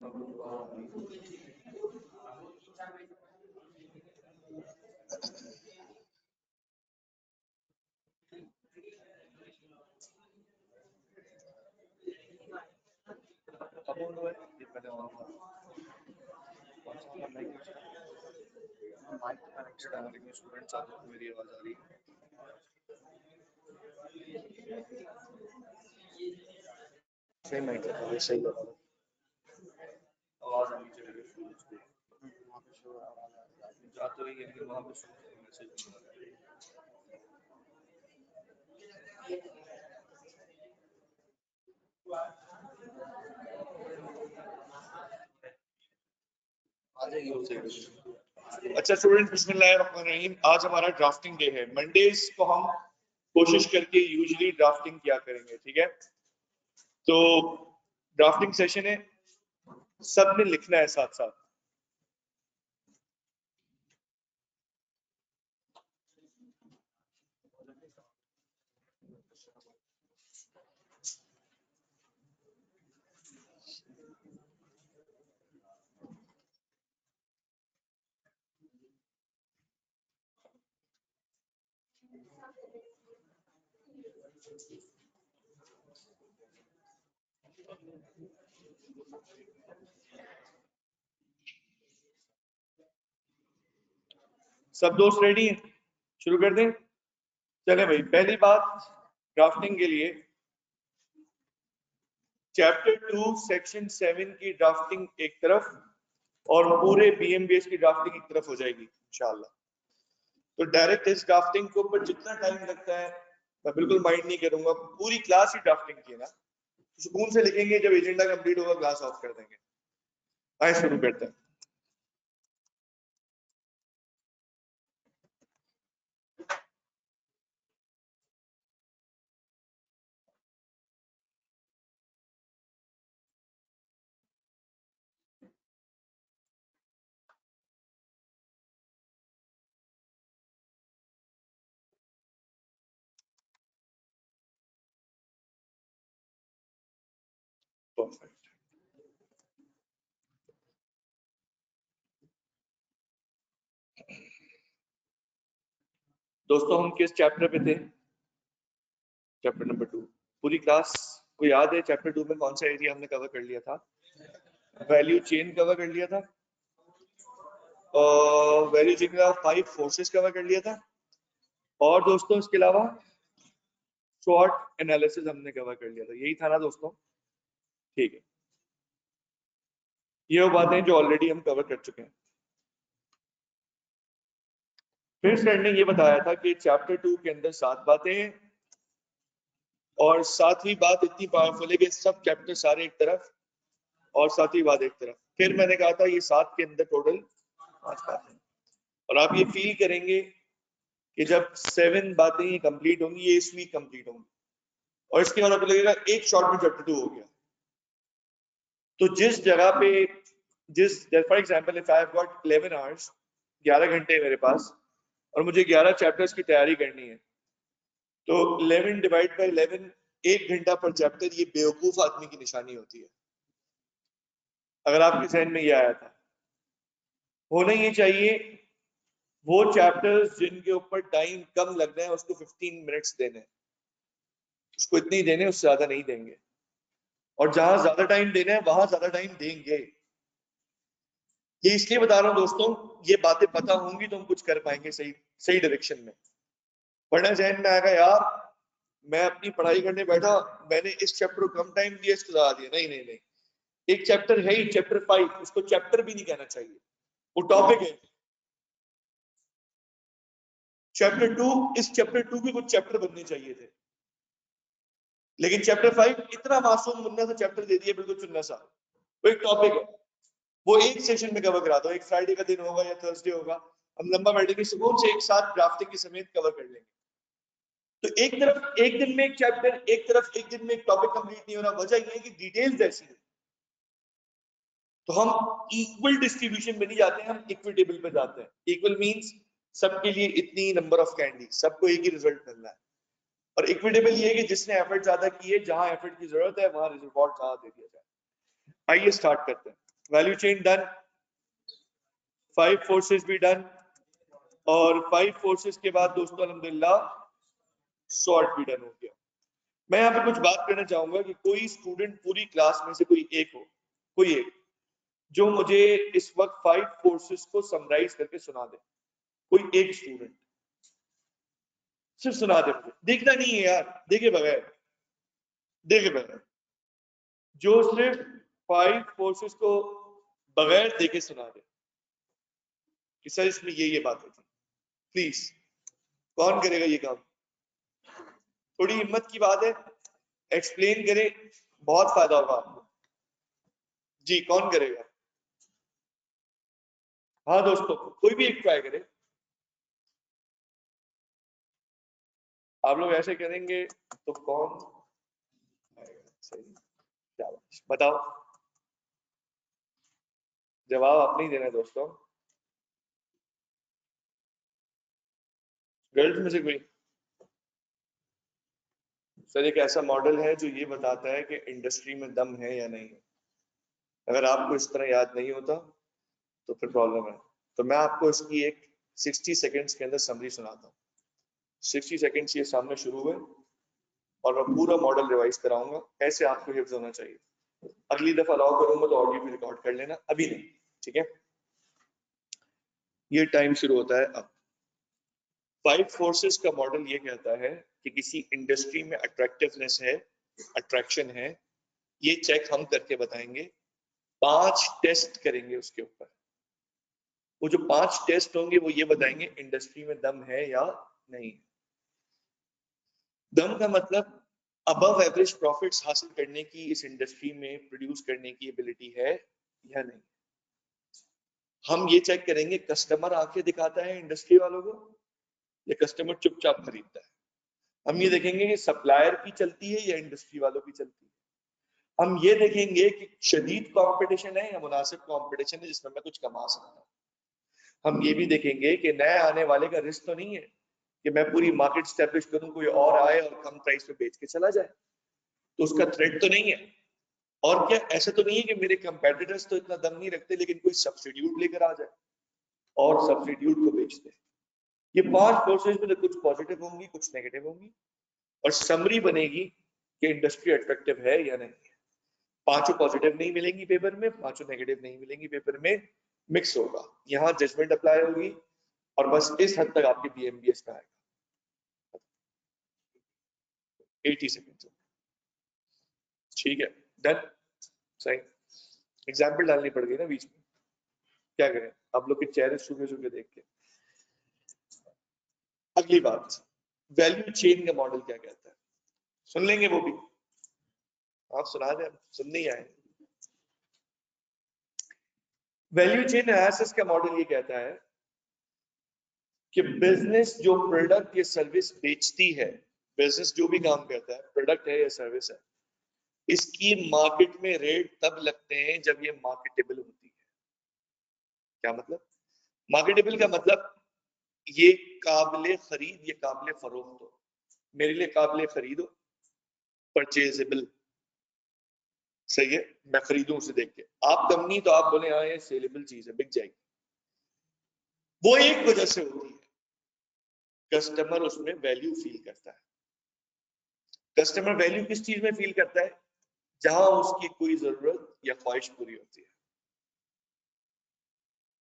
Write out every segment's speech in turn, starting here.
Students आ रहे, मेरी आवाज आ रही है? सेम माइक है, सही लगा। आवाज आनी चाहिए जा तो रही है, लेकिन वहां पे मैसेज आ जाएगी वो सही। अच्छा स्टूडेंट, बिस्मिल्लाहिर्रहमानिर्रहीम। आज हमारा ड्राफ्टिंग डे है। मंडेज को हम कोशिश करके यूजुअली ड्राफ्टिंग किया करेंगे, ठीक है? तो ड्राफ्टिंग सेशन है, सबने लिखना है साथ साथ। सब दोस्त रेडी हैं? शुरू कर दें? चले भाई, पहली बात ड्राफ्टिंग के लिए चैप्टर 2 सेक्शन 7 की ड्राफ्टिंग एक तरफ और पूरे बीएमबीएस की ड्राफ्टिंग एक तरफ हो जाएगी इंशाल्लाह। तो डायरेक्ट इस ड्राफ्टिंग के ऊपर जितना टाइम लगता है मैं बिल्कुल माइंड नहीं करूंगा। पूरी क्लास ही ड्राफ्टिंग की है ना, सुकून से लिखेंगे। जब एजेंडा कंप्लीट होगा क्लास ऑफ कर देंगे। आए शुरू करते हैं। परफेक्ट। दोस्तों हम किस चैप्टर पे थे? Chapter number 2। पूरी क्लास को याद है चैप्टर 2 में कौन सा एरिया हमने कवर कर लिया था? वैल्यू चेन कवर कर लिया था, और वैल्यू चेन का 5 फोर्सेस कवर कर लिया था, और दोस्तों इसके अलावा शॉर्ट एनालिसिस हमने कवर कर लिया था। यही था ना दोस्तों? ठीक है, ये वो बातें जो ऑलरेडी हम कवर कर चुके हैं। फिर सर ने ये बताया था कि चैप्टर 2 के अंदर 7 बातें हैं, और सातवीं बात इतनी पावरफुल है कि सब चैप्टर सारे एक तरफ और सातवीं बात एक तरफ। फिर मैंने कहा था ये 7 के अंदर टोटल 5 बातें, और आप ये फील करेंगे कि जब 7 बातें ये कंप्लीट होंगी, ये इस वीक कंप्लीट होंगी, और इसके बाद आपको लगेगा एक शॉर्ट में चैप्टर 2 हो गया। तो जिस जगह पे for example if I have got 11 hours, 11 घंटे मेरे पास, और मुझे 11 चैप्टर्स की तैयारी करनी है, तो 11 डिवाइड बाय 11, 1 घंटा पर चैप्टर। ये बेवकूफ आदमी की निशानी होती है। अगर आपके जहन में ये आया था, होना ये चाहिए वो चैप्टर्स जिनके ऊपर टाइम कम लग रहा है उसको 15 मिनट्स देने, उसको इतने ही देने, उससे ज्यादा नहीं देंगे। और जहां ज्यादा टाइम देना है वहां ज्यादा टाइम देंगे। ये इसलिए बता रहा हूँ दोस्तों, ये बातें पता होंगी तो हम कुछ कर पाएंगे सही सही डायरेक्शन में। वरना जहन में आएगा यार मैं अपनी पढ़ाई करने बैठा, मैंने इस चैप्टर को कम टाइम दिया, इसको ज्यादा दिया। नहीं नहीं नहीं, एक चैप्टर है ही चैप्टर 5, उसको चैप्टर भी नहीं कहना चाहिए, वो टॉपिक है। चैप्टर 2, इस चैप्टर 2 के कुछ चैप्टर बनने चाहिए थे, लेकिन चैप्टर 5 इतना मासूम मुन्ना सा चैप्टर दे दिया, बिल्कुल चुन्ना सा। वो एक टॉपिक है, वो एक सेशन में कवर करा दो। एक फ्राइडे का दिन होगा या थर्सडे होगा, हम लंबा बैठेंगे, सुकून से एक साथ ड्राफ्टिंग के समेत कवर कर लेंगे। तो एक तरफ एक दिन में एक चैप्टर, एक तरफ एक दिन में एक टॉपिक कंप्लीट नहीं हो रहा। वजह यह है कि डिटेल्स ऐसी है। तो हम इक्वल डिस्ट्रीब्यूशन में नहीं जाते हैं, हम इक्विटेबल पे जाते हैं। इक्वल मींस सबके लिए इतनी नंबर ऑफ कैंडी, सबको एक ही रिजल्ट मिलना है। और इक्विटेबल ये है कि जिसने एफर्ट ज्यादा की है, जहां एफर्ट की जरूरत है वहां रिजल्ट ज्यादा दे दिया जाए। आइए स्टार्ट करते हैं। वैल्यू चेन डन, 5 फोर्सेस भी डन, और 5 फोर्सेस के बाद दोस्तों अल्हम्दुलिल्लाह सॉर्ट भी डन हो गया। मैं यहाँ पे कुछ बात करना चाहूंगा कि कोई स्टूडेंट पूरी क्लास में से कोई एक हो, कोई एक जो मुझे इस वक्त 5 फोर्सेस को समराइज करके सुना दे, कोई एक स्टूडेंट सिर्फ सुना दे मुझे, देखना नहीं है यार, देखे बगैर, जो सिर्फ 5 फोर्सेस को बगैर देखे सुना दे कि सर इसमें ये बात होती, प्लीज कौन करेगा ये काम? थोड़ी हिम्मत की बात है, एक्सप्लेन करें, बहुत फायदा होगा आपको। जी कौन करेगा? हाँ दोस्तों कोई भी एक ट्राई करे। आप लोग ऐसे करेंगे तो कौन सही? शाबाश, बताओ, जवाब आपने ही देना है दोस्तों। गर्ल्स में से कोई? सर एक ऐसा मॉडल है जो ये बताता है कि इंडस्ट्री में दम है या नहीं। अगर आपको इस तरह याद नहीं होता तो फिर प्रॉब्लम है। तो मैं आपको इसकी एक 60 सेकेंड्स के अंदर समरी सुनाता हूँ। 60 सेकेंड्स ये सामने शुरू हुए और मैं पूरा मॉडल रिवाइज कराऊंगा, ऐसे आपको हिफ्ज होना चाहिए। अगली दफा अलाउ करूंगा तो ऑडियो भी रिकॉर्ड कर लेना, अभी नहीं, ठीक है? ये टाइम शुरू होता है अब। 5 फोर्सेस का मॉडल ये कहता है कि किसी इंडस्ट्री में अट्रैक्टिवनेस है, अट्रैक्शन है, ये चेक हम करके बताएंगे। 5 टेस्ट करेंगे उसके ऊपर। वो जो 5 टेस्ट होंगे वो ये बताएंगे इंडस्ट्री में दम है या नहीं। दम का मतलब अबव एवरेज प्रॉफिट्स हासिल करने की इस इंडस्ट्री में प्रोड्यूस करने की एबिलिटी है या नहीं। हम ये चेक करेंगे कस्टमर आके दिखाता है इंडस्ट्री वालों को या कस्टमर चुपचाप खरीदता है। हम ये देखेंगे कि सप्लायर की चलती है या इंडस्ट्री वालों की चलती है। हम ये देखेंगे कि शदीद कंपटीशन है या मुनासिब कंपटीशन है जिसमें मैं कुछ कमा सकता हूँ। हम ये भी देखेंगे कि नए आने वाले का रिस्क तो नहीं है कि मैं पूरी मार्केट स्टैब्लिश करूं, कोई और आए और कम प्राइस पे बेच के चला जाए, तो उसका थ्रेट तो नहीं है। और क्या ऐसा तो नहीं है कि मेरे कंपेटिटर्स तो इतना दम नहीं रखते लेकिन कोई सब्स्टिट्यूट लेकर आ जाए और सब्स्टिट्यूट को बेच दे। ये 5 फोर्सेस में कुछ पॉजिटिव होंगी, कुछ नेगेटिव होंगी, और समरी बनेगी कि इंडस्ट्री अट्रैक्टिव है या नहीं। 5 पॉजिटिव नहीं मिलेंगी पेपर में, 5 नेगेटिव नहीं मिलेंगी पेपर में, मिक्स होगा। यहाँ जजमेंट अप्लाई होगी और बस इस हद तक आपके बीएमबीएस में आएगा। 80 सेकेंड, ठीक है, डन, सही। एग्जाम्पल डालनी पड़ गई ना बीच में, क्या करें आप लोग के चेहरे सूखे सूखे देख के। अगली बात, वैल्यू चेन का मॉडल क्या कहता है, सुन लेंगे वो भी, आप सुना दें, सुन नहीं आए। वैल्यू चेन एनालिसिस का मॉडल ये कहता है कि बिजनेस जो प्रोडक्ट या सर्विस बेचती है, बिजनेस जो भी काम करता है, प्रोडक्ट है या सर्विस है, इसकी मार्केट में रेट तब लगते हैं जब ये मार्केटेबल होती है। क्या मतलब? मार्केटेबल का मतलब ये काबिले खरीद, ये काबिले फरोख्त हो, मेरे लिए काबिले खरीद हो, परचेजेबल, सही है, मैं खरीदूं उसे देख के। आप दम नहीं तो आप बोले हाँ ये सेलेबल चीज है, बिक जाएगी, वो एक वजह से होती है, कस्टमर उसमें वैल्यू फील करता है। कस्टमर वैल्यू किस चीज में फील करता है? जहां उसकी कोई जरूरत या ख्वाहिश पूरी होती है।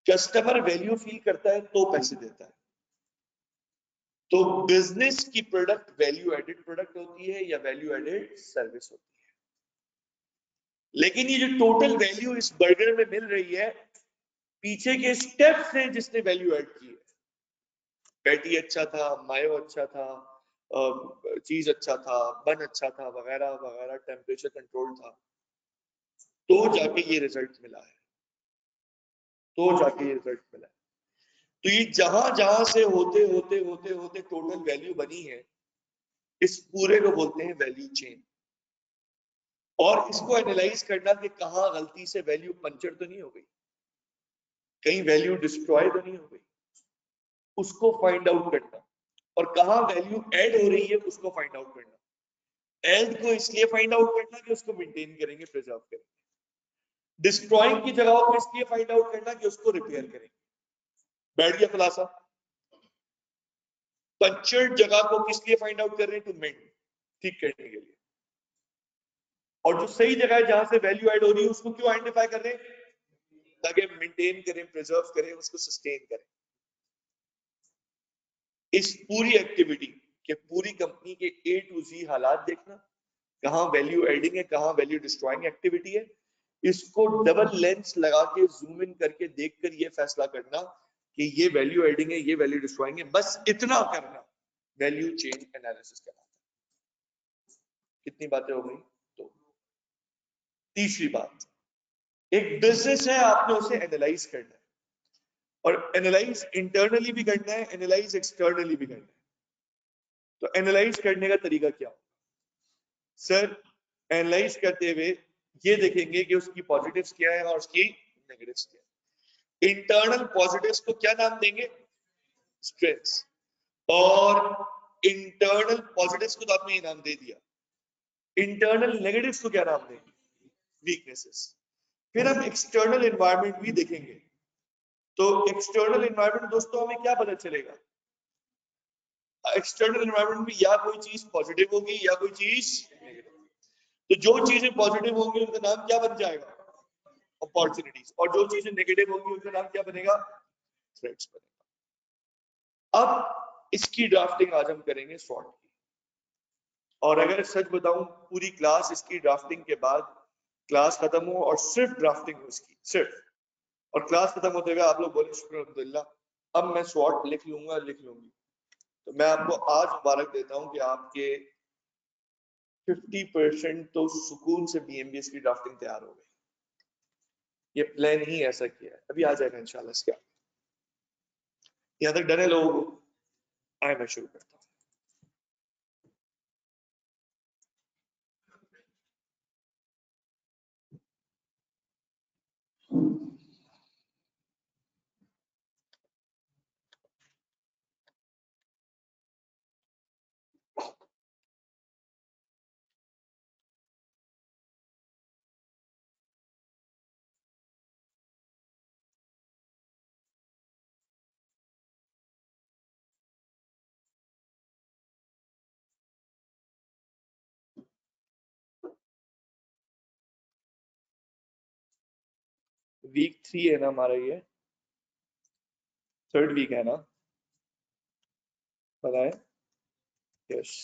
कस्टमर वैल्यू फील करता है तो पैसे देता है। तो बिजनेस की प्रोडक्ट वैल्यू एडेड प्रोडक्ट होती है या वैल्यू एडेड सर्विस होती है। लेकिन ये जो टोटल वैल्यू इस बर्गर में मिल रही है, पीछे के स्टेप्स हैं जिसने वैल्यू ऐड की है। पैटी अच्छा था, मायो अच्छा था, चीज अच्छा था, बन अच्छा था, वगैरह वगैरह, टेम्परेचर कंट्रोल था, तो जाके ये रिजल्ट मिला है, तो जाके ये रिजल्ट मिला है। तो ये जहां जहां से होते होते होते होते टोटल वैल्यू बनी है, इस पूरे को बोलते हैं वैल्यू चेन। और इसको एनालाइज करना कि कहां गलती से वैल्यू पंचर तो नहीं हो गई, कहीं वैल्यू डिस्ट्रॉय तो नहीं हो गई, उसको फाइंड आउट करना, और कहां वैल्यू ऐड हो रही है उसको फाइंड आउट करना। ऐड को इसलिए फाइंड आउट करना कि उसको मेंटेन करेंगे, प्रिजर्व करेंगे। डिस्ट्रॉइंग की जगहों को इसलिए फाइंड आउट करना कि उसको रिपेयर करेंगे। बैठ गया खुलासा? पंचर्ड जगह को किस लिए फाइंड आउट कर रहे हैं? टू मेंट, ठीक करने के लिए। और जो सही जगह है जहां से वैल्यू ऐड हो रही है उसको क्यों आइडेंटिफाई कर रहे हैं? ताकि मेंटेन करें, प्रिजर्व करें, उसको सस्टेन करें। इस पूरी एक्टिविटी के पूरी कंपनी के A to Z हालात देखना, कहां वैल्यू एडिंग है, कहां वैल्यू डिस्ट्रॉइंग एक्टिविटी है, इसको डबल लेंस लगा के जूम इन करके देखकर ये फैसला करना कि ये वैल्यू एडिंग है, ये वैल्यू डिस्ट्रॉइंग है। बस इतना करना वैल्यू चेन एनालिसिस कहलाता है। कितनी बातें हो गई? तो तीसरी बात, एक बिजनेस है, आपने उसे एनालाइज करना है, और एनालाइज इंटरनली भी करना है, एनालाइज एक्सटर्नली भी करना है। तो एनालाइज करने का तरीका क्या? सर, एनालाइज करते हुए ये देखेंगे कि उसकी पॉजिटिव्स क्या है और उसकी नेगेटिव्स क्या है। इंटरनल पॉजिटिव्स को क्या नाम देंगे? स्ट्रेंथ्स। और इंटरनल पॉजिटिव्स को तो आपने ये नाम दे दिया, इंटरनल नेगेटिव्स को क्या नाम देंगे? वीकनेसेस। फिर हम एक्सटर्नल एनवायरनमेंट भी देखेंगे। तो एक्सटर्नल एनवायरनमेंट दोस्तों हमें क्या पता चलेगा? एक्सटर्नल एनवायरनमेंट में या कोई चीज पॉजिटिव होगी या कोई चीज नेगेटिव। तो जो चीजें पॉजिटिव होंगी उनका नाम क्या बन जाएगा? अपॉर्चुनिटीज। और जो चीजें नेगेटिव होंगी उनका नाम क्या बनेगा? थ्रेट्स बनेगा। अब इसकी ड्राफ्टिंग आज हम करेंगे SWOT की। और अगर सच बताऊं, पूरी क्लास इसकी ड्राफ्टिंग के बाद क्लास खत्म हो और सिर्फ ड्राफ्टिंग हो इसकी, सिर्फ, और क्लास खत्म होते हुए आप लोग बोले शुक्र अल्हम्दुलिल्लाह, अब मैं SWOT लिख लूंगा, लिख लूंगी, तो मैं आपको आज मुबारक देता हूं कि आपके 50% तो सुकून से BMBS की ड्राफ्टिंग तैयार हो गई। ये प्लान ही ऐसा किया है, अभी आ जाएगा इंशाल्लाह। इसका यहाँ तक डरे लोगों को? आए मैं शुरू करता हूँ। वीक 3 है ना हमारा, ये 3rd वीक है ना? बताएं। यस,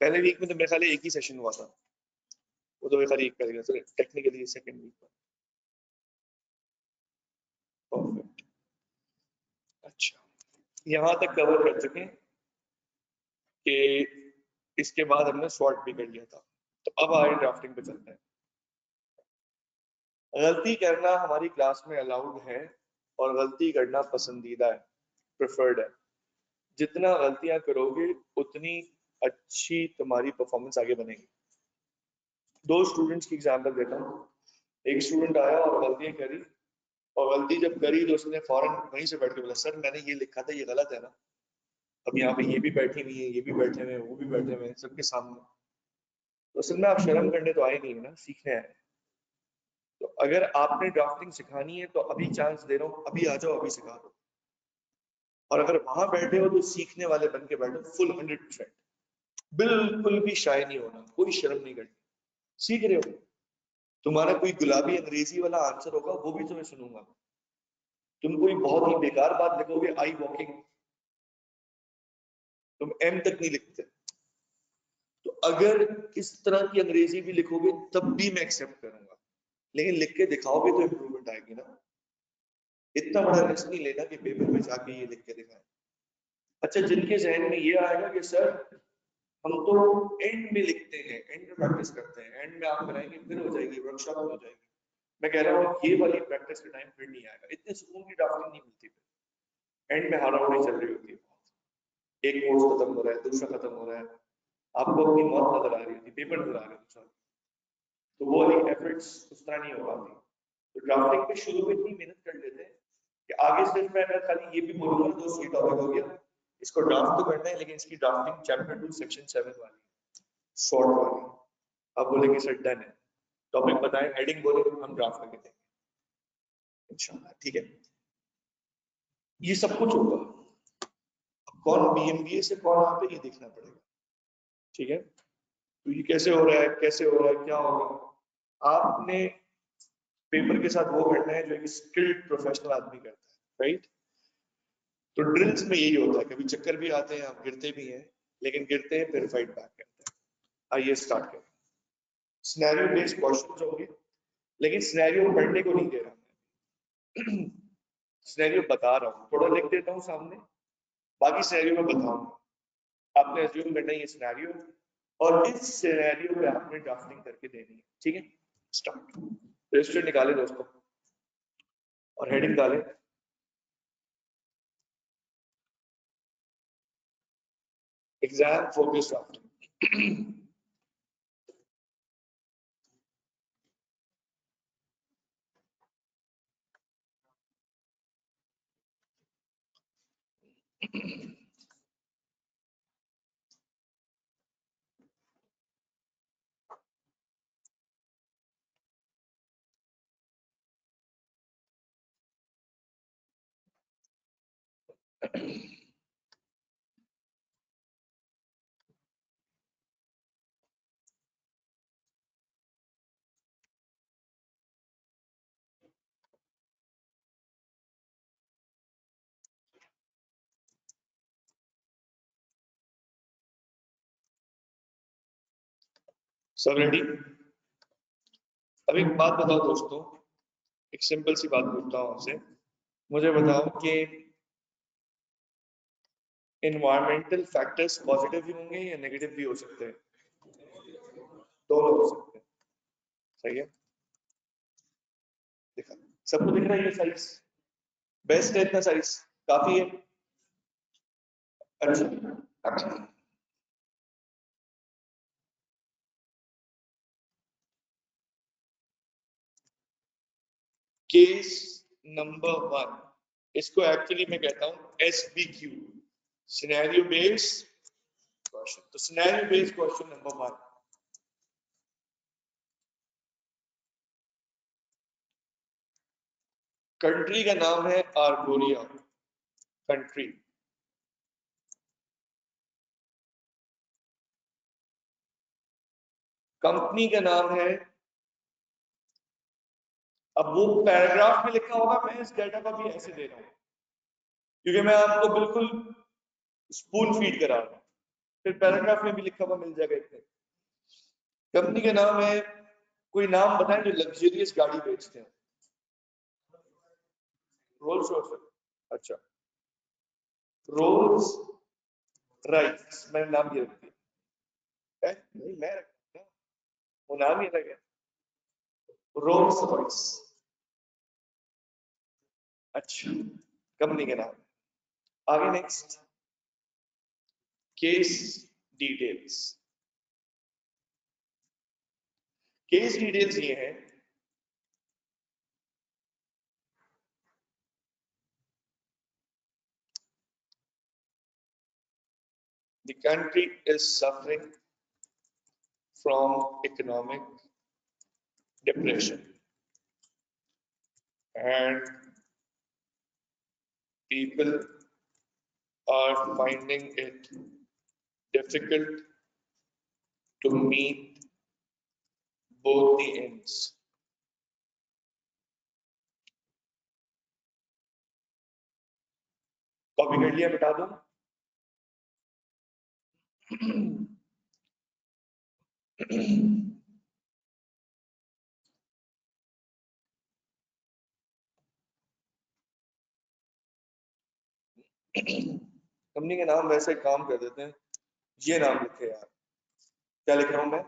पहले वीक में तो मेरे ख्याल एक ही सेशन हुआ था, वो तो खाली एक करेगा, तो टेक्निकली सेकंड वीक में। परफेक्ट। अच्छा, यहाँ तक कवर कर चुके कि इसके बाद हमने SWOT भी कर लिया था। तो अब आए ड्राफ्टिंग पे चलते हैं। गलती करना हमारी क्लास में अलाउड है और गलती करना पसंदीदा है, प्रेफर्ड है। जितना गलतियां करोगे उतनी अच्छी तुम्हारी परफॉर्मेंस आगे बनेगी। दो स्टूडेंट्स की एग्जांपल देता हूँ। एक स्टूडेंट आया और गलतियां करी, और गलती जब करी तो उसने फौरन वहीं से बैठ के बोला, सर मैंने ये लिखा था, ये गलत है ना। अब यहाँ पे ये भी बैठी हुई है, ये भी बैठे हुए हैं, वो भी बैठे हुए हैं, सबके सामने। तो असल में आप शर्म करने तो आए नहीं ना, सीखने आए। तो अगर आपने ड्राफ्टिंग सिखानी है तो अभी चांस दे रहा हूँ, अभी आ जाओ, अभी सिखा दो। और अगर वहां बैठे हो तो सीखने वाले बन के बैठो, फुल 100%, बिल्कुल भी शाय नहीं होना, कोई शर्म नहीं करनी। सीख रहे हो, तुम्हारा कोई गुलाबी अंग्रेजी वाला आंसर होगा वो भी तुम्हें सुनूंगा। तुम कोई बहुत ही बेकार बात लिखोगे, आई वॉकिंग, तुम एम तक नहीं लिखते, तो अगर इस तरह की अंग्रेजी भी लिखोगे तब भी मैं एक्सेप्ट करूंगा, लेकिन लिख के दिखाओगे तो इंप्रूवमेंट आएगी ना। इतना बड़ा रिस्क नहीं लेना कि पेपर में जाके ये लिख के दिखाएं। अच्छा, जिनके जहन में ये आएगा कि सर हम तो एंड में लिखते हैं, एंड में प्रैक्टिस करते हैं, एंड में आप कराएंगे फिर हो जाएगी, वर्कशॉप हो जाएगी, मैं कह रहा हूँ ये वाली प्रैक्टिस का टाइम फिर नहीं आएगा। इतने सुकून की ड्राफ्टिंग नहीं मिलती, एंड में हाराहारी चल रही होती है, एक कोर्स खत्म हो रहा है, दूसरा खत्म हो रहा है, आपको अपनी मौत नजर आ रही होती, पेपर नजर आ रहा है दूसरा, तो वो वाली एफर्ट्स उस तरह नहीं हो पाती। तो ड्राफ्टिंग पे शुरू में इतनी मेहनत कर लेते हैं कि आगे सिर्फ मैं अगर खाली ये भी बोलूंगा दोस्त, ये टॉपिक हो गया, इसको ड्राफ्ट तो करना है, लेकिन इसकी ड्राफ्टिंग चैप्टर 2 सेक्शन 7 वाली, शॉर्ट वाली। आप बोलेंगे सर डन है, टॉपिक बताएं, हेडिंग बोले, हम ड्राफ्ट करके देंगे इंशाल्लाह, ठीक है। ये सब कुछ होगा, कौन बीएमबीए से कौन आप ये देखना पड़ेगा, ठीक है। तो ये कैसे हो रहा है, कैसे हो रहा है, क्या हो रहा है, आपने पेपर के साथ वो करना है जो एक स्किल्ड प्रोफेशनल आदमी करता है, राइट। तो ड्रिल्स में यही होता है, कभी चक्कर भी आते हैं, आप गिरते भी हैं, लेकिन गिरते हैं फिर फाइट बैक करते हैं। आइए स्टार्ट करें। सिनेरियो बेस्ड क्वेश्चंस होंगे, लेकिन सिनेरियो पढ़ने को नहीं दे रहा मैं, सिनेरियो बता रहा हूँ, थोड़ा लिख देता हूँ सामने, बाकी सिनेरियो में बताऊंगा। आपने अज्यूम करना है ये सिनेरियो, और इस सिनेरियो पे आपने ड्राफ्टिंग करके देनी है, ठीक है। स्टार्ट। रजिस्टर निकाले दोस्तों और हेडिंग डालें। Exam focus drafting. सब रेडी। अब एक बात बताओ दोस्तों, एक सिंपल सी बात पूछता हूँ आपसे, मुझे बताओ कि इन्वायरमेंटल फैक्टर्स पॉजिटिव भी होंगे या नेगेटिव भी हो सकते हैं? दोनों हो सकते हैं, सही है। देखा, सबको दिख रहा है ये साइज बेस्ट है, इतना साइज काफी है। अच्छा, केस नंबर 1, इसको एक्चुअली मैं कहता हूं SBQ, सिनेरियो बेस्ड क्वेश्चन। तो scenario based question number 1, country का नाम है आर्गोरिया, कंट्री। कंपनी का नाम है, अब वो पैराग्राफ में लिखा होगा, मैं इस डाटा का भी ऐसे दे रहा हूं क्योंकि मैं आपको बिल्कुल स्पून फीड करा रहा हूं, फिर पैराग्राफ में भी लिखा हुआ मिल जाएगा इतने। कंपनी का नाम है, कोई नाम बताएं जो लग्जरियस गाड़ी बेचते हैं। रोल्स रॉयस, अच्छा, रोल्स रॉयस, मैंने नाम ये रख दिया, नहीं मैं रख दिया, वो नाम ही अलग है, रोल्स रॉयस। अच्छा, कंपनी का नाम। आगे next, case details. Case details ये है, the country is suffering from economic depression and people are finding it difficult to meet both the ends. Copy कर लिया, बता दो। कंपनी के नाम वैसे काम कर देते हैं, ये नाम लिखे यार, क्या लिख रहा हूं मैं,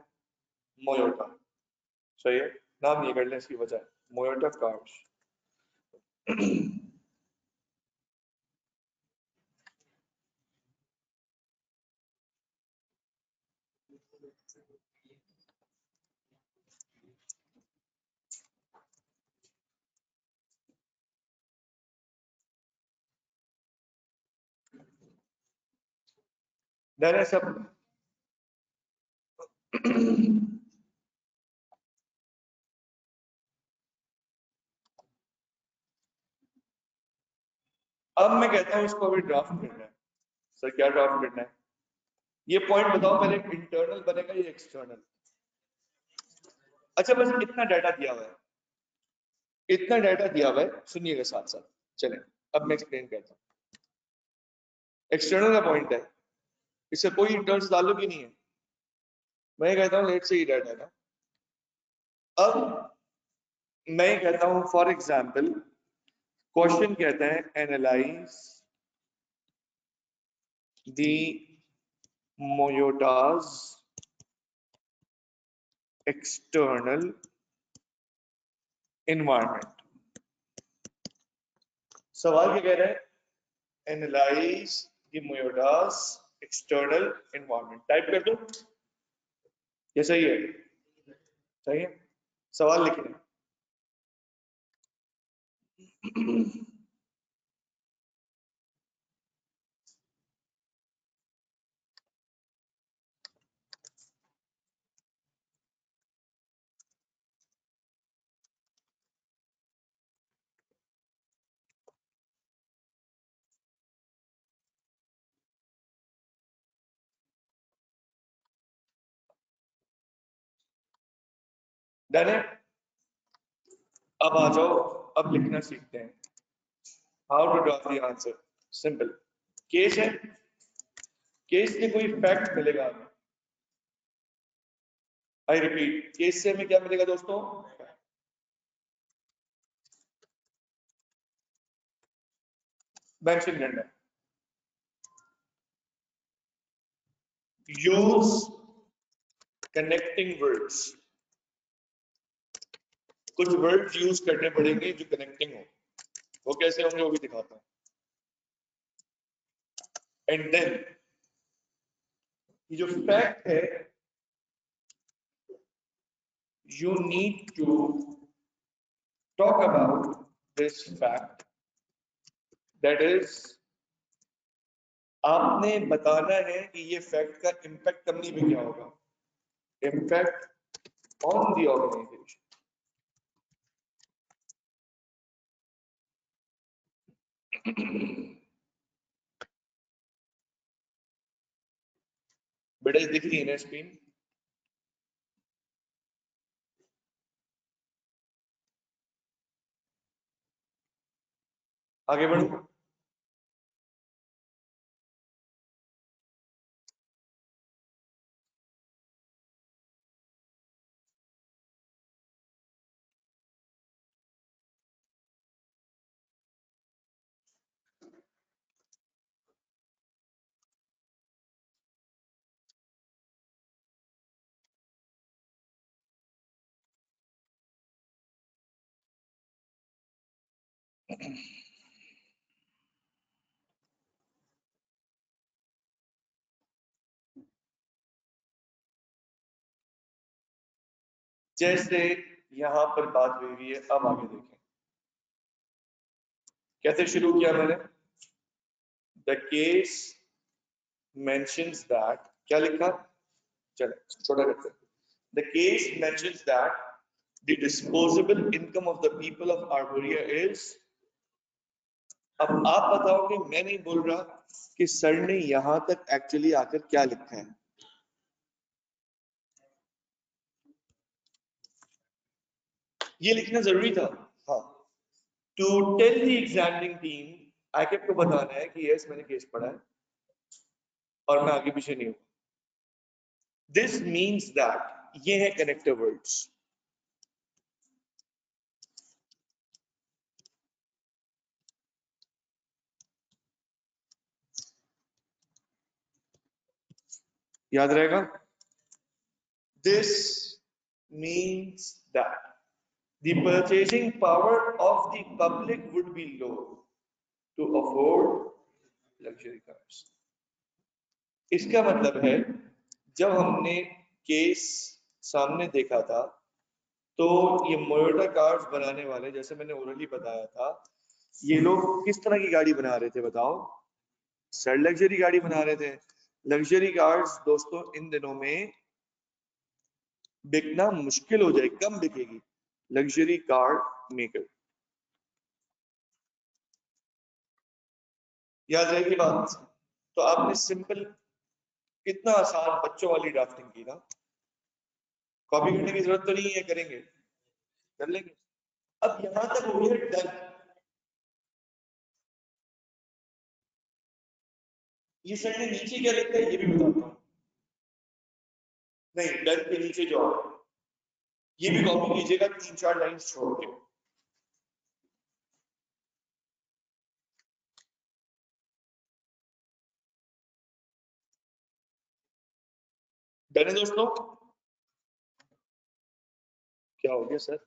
मोयोटा, सही है, नाम ये कर लें, इसकी वजह मोयोटा कार्स। डर है सब, अब मैं कहता हूं इसको अभी ड्राफ्ट करना है। सर क्या ड्राफ्ट करना है? ये पॉइंट बताओ पहले, इंटरनल बनेगा या एक्सटर्नल? अच्छा बस इतना डाटा दिया हुआ है, इतना डाटा दिया हुआ है, सुनिएगा साथ साथ। चलें अब मैं एक्सप्लेन करता हूँ। एक्सटर्नल का पॉइंट है, इससे कोई इंटर्न ताल्लुक ही नहीं है। मैं कहता हूँ लेट से ही डाटा है ना। अब मैं कहता हूँ फॉर एग्जाम्पल क्वेश्चन कहते हैं एनालाइज दी मोयोटाज एक्सटर्नल एनवायरनमेंट। सवाल क्या कह रहा है? एनालाइज दी मोयोटाज एक्सटर्नल एनवायरनमेंट। टाइप कर दो, ये सही है? सही है। सवाल लिखना डन है। अब आ जाओ, अब लिखना सीखते हैं। How to draw the answer, simple. Case है, केस से कोई फैक्ट मिलेगा हमें। आई रिपीट, केस से हमें क्या मिलेगा दोस्तों? मेंशन करना है। Use connecting words. कुछ वर्ड्स यूज करने पड़ेंगे जो कनेक्टिंग हो। वो कैसे होंगे वो भी दिखाता हूं। एंड देन ये जो फैक्ट है, you need to talk about this fact, that is आपने बताना है कि ये फैक्ट का इम्पैक्ट कंपनी पे क्या होगा, इम्पैक्ट ऑन द ऑर्गेनाइजेशन। बेटा दिख रही है ना स्क्रीन? आगे बढ़ो। जैसे यहां पर बात हुई है, अब आगे देखें कैसे शुरू किया मैंने। द केस मेंशंस दैट, क्या लिखा? चलो छोटा करते हैं। The case mentions that the disposable income of the people of arborio is. अब आप बताओगे, मैं नहीं बोल रहा कि सर ने यहां तक एक्चुअली आकर क्या लिखा है। ये लिखना जरूरी था। हाँ, to tell the examining team, आईकेप को बताना है कि यस मैंने केस पढ़ा है और मैं आगे पीछे नहीं हूं। दिस मीन्स दैट, ये है कनेक्टिव वर्ड्स। याद रहेगा? This means that the purchasing power of the public would be low to afford luxury cars। इसका मतलब है जब हमने केस सामने देखा था तो ये मोयोटा कार्स बनाने वाले, जैसे मैंने ओरली बताया था, ये लोग किस तरह की गाड़ी बना रहे थे बताओ? सर लग्जरी गाड़ी बना रहे थे। लग्जरी कार्स दोस्तों इन दिनों में बिकना मुश्किल हो जाए, कम बिकेगी। Luxury car maker. याद रहेगी बात। तो आपने सिंपल, कितना आसान बच्चों वाली ड्राफ्टिंग की ना, कॉपी करने की जरूरत तो नहीं है, करेंगे, कर लेंगे। अब यहां तक हो गया डन। ये सर ने नीचे क्या लिखा है ये भी बताता हूँ। नहीं, डन के नीचे जो है ये भी कॉपी कीजिएगा 3-4 लाइंस छोड़ के। डन है दोस्तों? क्या हो गया सर?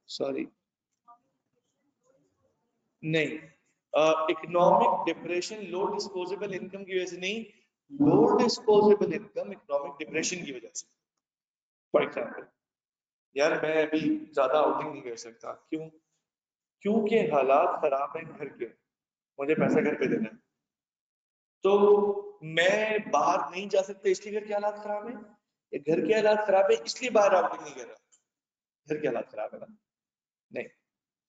सॉरी, नहीं, इकोनॉमिक डिप्रेशन लो डिस्पोजेबल इनकम की वजह से नहीं, लो डिस्पोजेबल इनकम इकोनॉमिक डिप्रेशन की वजह से। फॉर एग्जाम्पल, यार मैं अभी ज्यादा आउटिंग नहीं कर सकता, क्यों? क्योंकि हालात खराब है घर के, मुझे पैसा घर पे देना है, तो मैं बाहर नहीं जा सकता इसलिए घर के हालात खराब है, या घर के हालात खराब है इसलिए बाहर आउटिंग नहीं कर रहा? घर के हालात खराब है ना? नहीं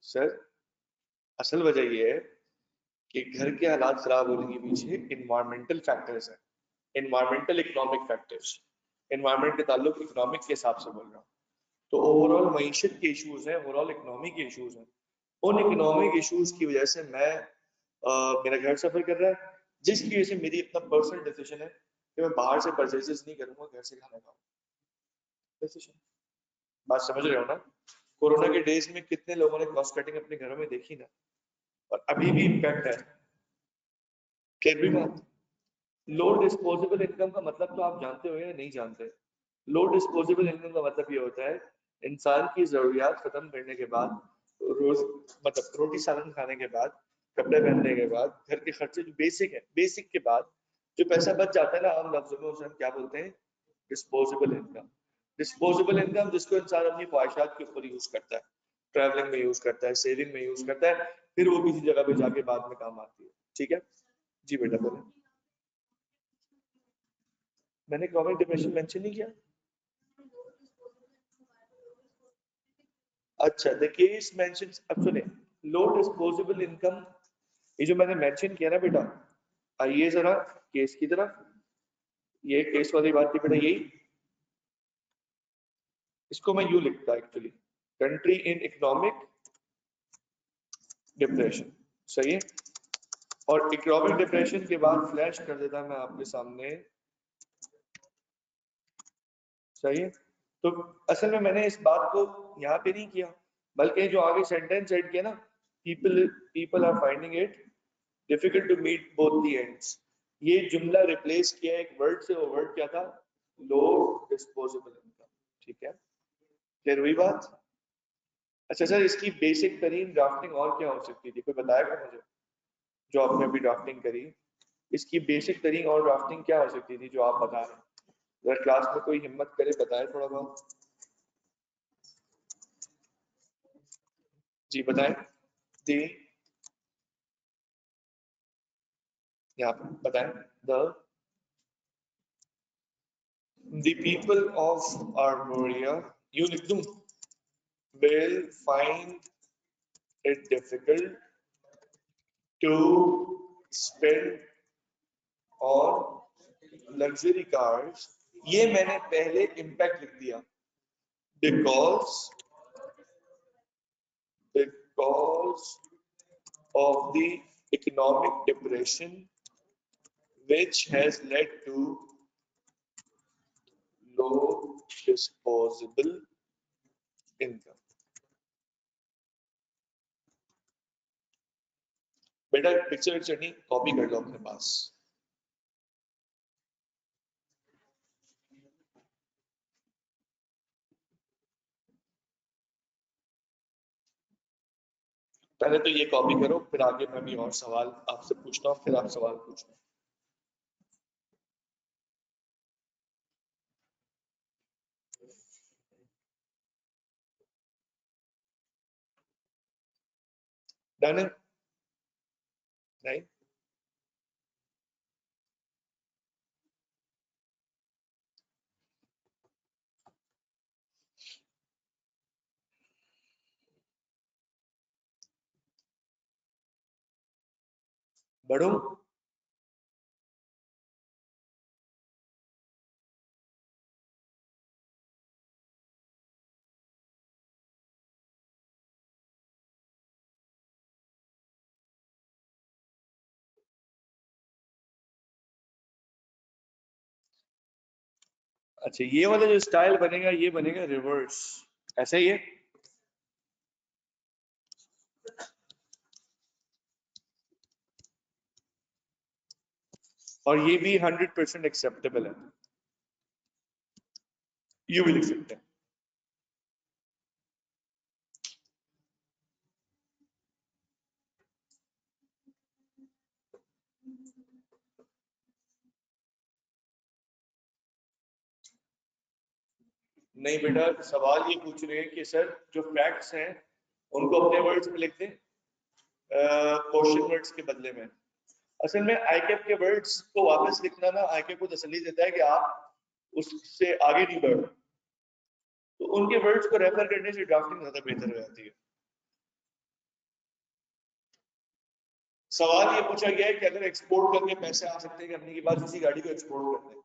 सर, असल वजह ये है कि घर के हालात खराब होने के पीछे इन्वायरमेंटल फैक्टर्स हैं, इन्वायरमेंटल इकोनॉमिक फैक्टर्स। इन्वायरमेंट के ताल्लुक इकोनॉमिक के हिसाब से बोल रहा हूँ। तो ओवरऑल मईशत के इश्यूज हैं, ओवरऑल इकोनॉमिक के इश्यूज हैं। उन इकोनॉमिक इश्यूज की वजह से मैं मेरा घर सफर कर रहा है, जिसकी वजह से मेरी अपना पर्सनल डिसीजन है कि मैं बाहर से परचेजेस नहीं करूंगा, घर से खाना खाऊंगा। डिसीजन। बात समझ रहे हो ना? कोरोना के डेज में कितने लोगों ने कॉस्ट कटिंग अपने घरों में देखी ना, और अभी भी इम्पैक्ट है। फिर भी बात, लो डिस्पोजेबल इनकम का मतलब तो आप जानते हो या नहीं जानते? लो डिस्पोजेबल इनकम का मतलब ये होता है इंसान की जरूरियात खत्म करने के बाद, रोज मतलब रोटी सालन खाने के बाद, कपड़े पहनने के बाद, घर के खर्चे जो बेसिक है, बेसिक के बाद जो पैसा बच जाता है ना, आम लफ्जों में उसे हम क्या बोलते हैं? Disposable income. डिस्पोजेबल इनकम जिसको इंसान अपनी ख्वाहिशात के ऊपर यूज करता है, ट्रैवलिंग में यूज करता है, सेविंग में यूज करता है, फिर वो किसी जगह पे जाके बाद में काम आती है। ठीक है जी बेटा, बोले। मैंने इकोनॉमिक डिप्रेशन मेंशन नहीं किया। अच्छा, द केस मेंशन्स, अब सुने, लो डिस्पोजेबल इनकम, ये जो मैंने मेंशन किया ना बेटा, आइए जरा केस की तरफ। ये केस वाली बात थी बेटा, यही। इसको मैं यूं लिखता actually, country in economic depression. सही है। और इकोनॉमिक डिप्रेशन के बाद फ्लैश कर देता मैं आपके सामने। सही है। तो असल में मैंने इस बात को यहाँ पे नहीं किया, बल्कि जो आगे सेंटेंस ऐड किया ना, people people are finding it difficult to meet both the ends, ये जुमला रिप्लेस किया एक वर्ड से। वो वर्ड क्या था? लो डिस्पोजेबल इनकम। ठीक है। फिर वही बात। अच्छा सर, इसकी बेसिक तरीन ड्राफ्टिंग और क्या हो सकती थी, कोई बताएगा मुझे? जो आपने अभी ड्राफ्टिंग करी, इसकी बेसिक तरीन और ड्राफ्टिंग क्या हो सकती थी जो आप बता रहे हैं? अगर क्लास में कोई हिम्मत करे बताए थोड़ा बहुत। जी बताएं। दी, यहाँ पे बताएं। द पीपल ऑफ आर्मोरिया, यूं लिख दूं, will find it difficult to spend on luxury cars, ये मैंने पहले इम्पैक्ट लिख दिया, because of the economic depression which has led to low disposable income. बेटा पिक्चर नहीं कॉपी कर लो अपने पास। पहले तो ये कॉपी करो, फिर आगे मैं भी और सवाल आपसे पूछता हूँ, फिर आप सवाल पूछना। डन है? नहीं बढ़ो। अच्छा, ये वाला जो स्टाइल बनेगा ये बनेगा रिवर्स, ऐसा ही है। और ये भी 100% एक्सेप्टेबल है, ये भी लिख सकते हैं। नहीं बेटा, सवाल ये पूछ रहे हैं कि सर जो फैक्ट्स हैं उनको अपने वर्ड्स में लिख दें क्वेश्चन वर्ड्स के बदले में। असल में आईकेप के वर्ड्स को वापस लिखना ना आईकेप को तसल्ली देता है कि आप उससे आगे नहीं बढ़, तो उनके वर्ड्स को रेफर करने से ड्राफ्टिंग ज्यादा बेहतर हो जाती है। सवाल ये पूछा गया है कि अगर एक्सपोर्ट करके पैसे आ सकते हैं कंपनी के पास, उसी गाड़ी को एक्सपोर्ट करते हैं।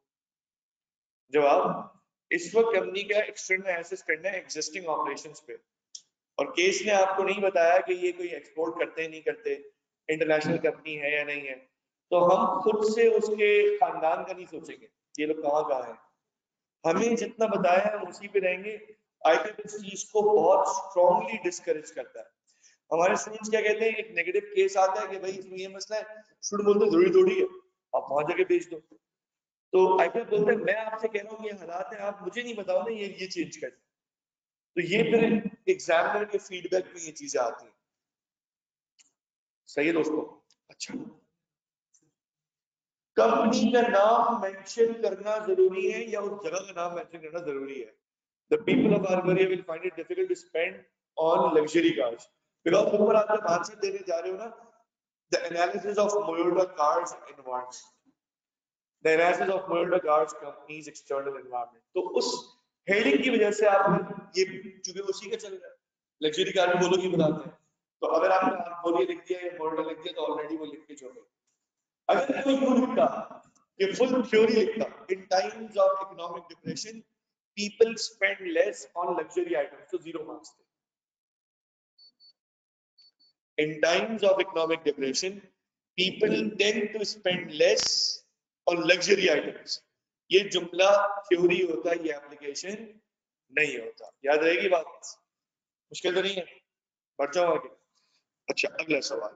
जवाब, इस वक्त कंपनी का एक्सटर्नल एसेट्स करना है एग्जिस्टिंग ऑपरेशंस पे, और केस ने आपको नहीं बताया कि ये कोई एक्सपोर्ट करते नहीं करते, इंटरनेशनल कंपनी है या नहीं है, तो हम खुद से उसके खानदान का नहीं सोचेंगे ये लोग कहाँ कहाँ है। हमें जितना बताया है हम उसी पे रहेंगे। आई थिंक इस चीज को बहुत स्ट्रांगली डिस्करेज करता है। हमारे स्टूडेंट्स क्या कहते हैं, एक नेगेटिव केस आता है कि भाई इसमें ये मसला है, स्टूडेंट बोलते हैं जरूरी थोड़ी है, आप वहां जाके बेच दो। तो आई थिंक बोलते हैं मैं आपसे कह रहा हूँ ये हालात है, आप मुझे नहीं बताओ ना ये चेंज कर। तो ये फिर एग्जामिनर के फीडबैक में ये चीजें आती हैं। सही है दोस्तों? अच्छा, कंपनी का नाम मेंशन करना जरूरी है या उस जगह का नाम मेंशन करना जरूरी है? The people of Arboria will find it difficult to spend on luxury cars because ऊपर आप जब आंसर देने जा रहे हो ना, the analysis of Toyota cars environment, the analysis of Toyota cars company's external environment, तो उस हेडिंग की वजह से आप ये चूंकि उसी का चल रहा है लग्जरी कार भी वो लोग ही बनाते हैं, तो अगर आपने आर्बोरिया लिख दिया या Toyota लिख दिया तो ऑलरेडी वो लिख के जो है। अगर कोई यूं लिखता, ये फुल थ्योरी लिखता, in times of economic depression people spend less on luxury items, तो 0 मार्क्स थे। In times of economic depression people tend to spend less on luxury items, ये जुमला थ्योरी होता है, ये एप्लीकेशन नहीं होता। याद रहेगी बात, मुश्किल तो नहीं है, बढ़ जाओ आगे। अच्छा, अगला सवाल,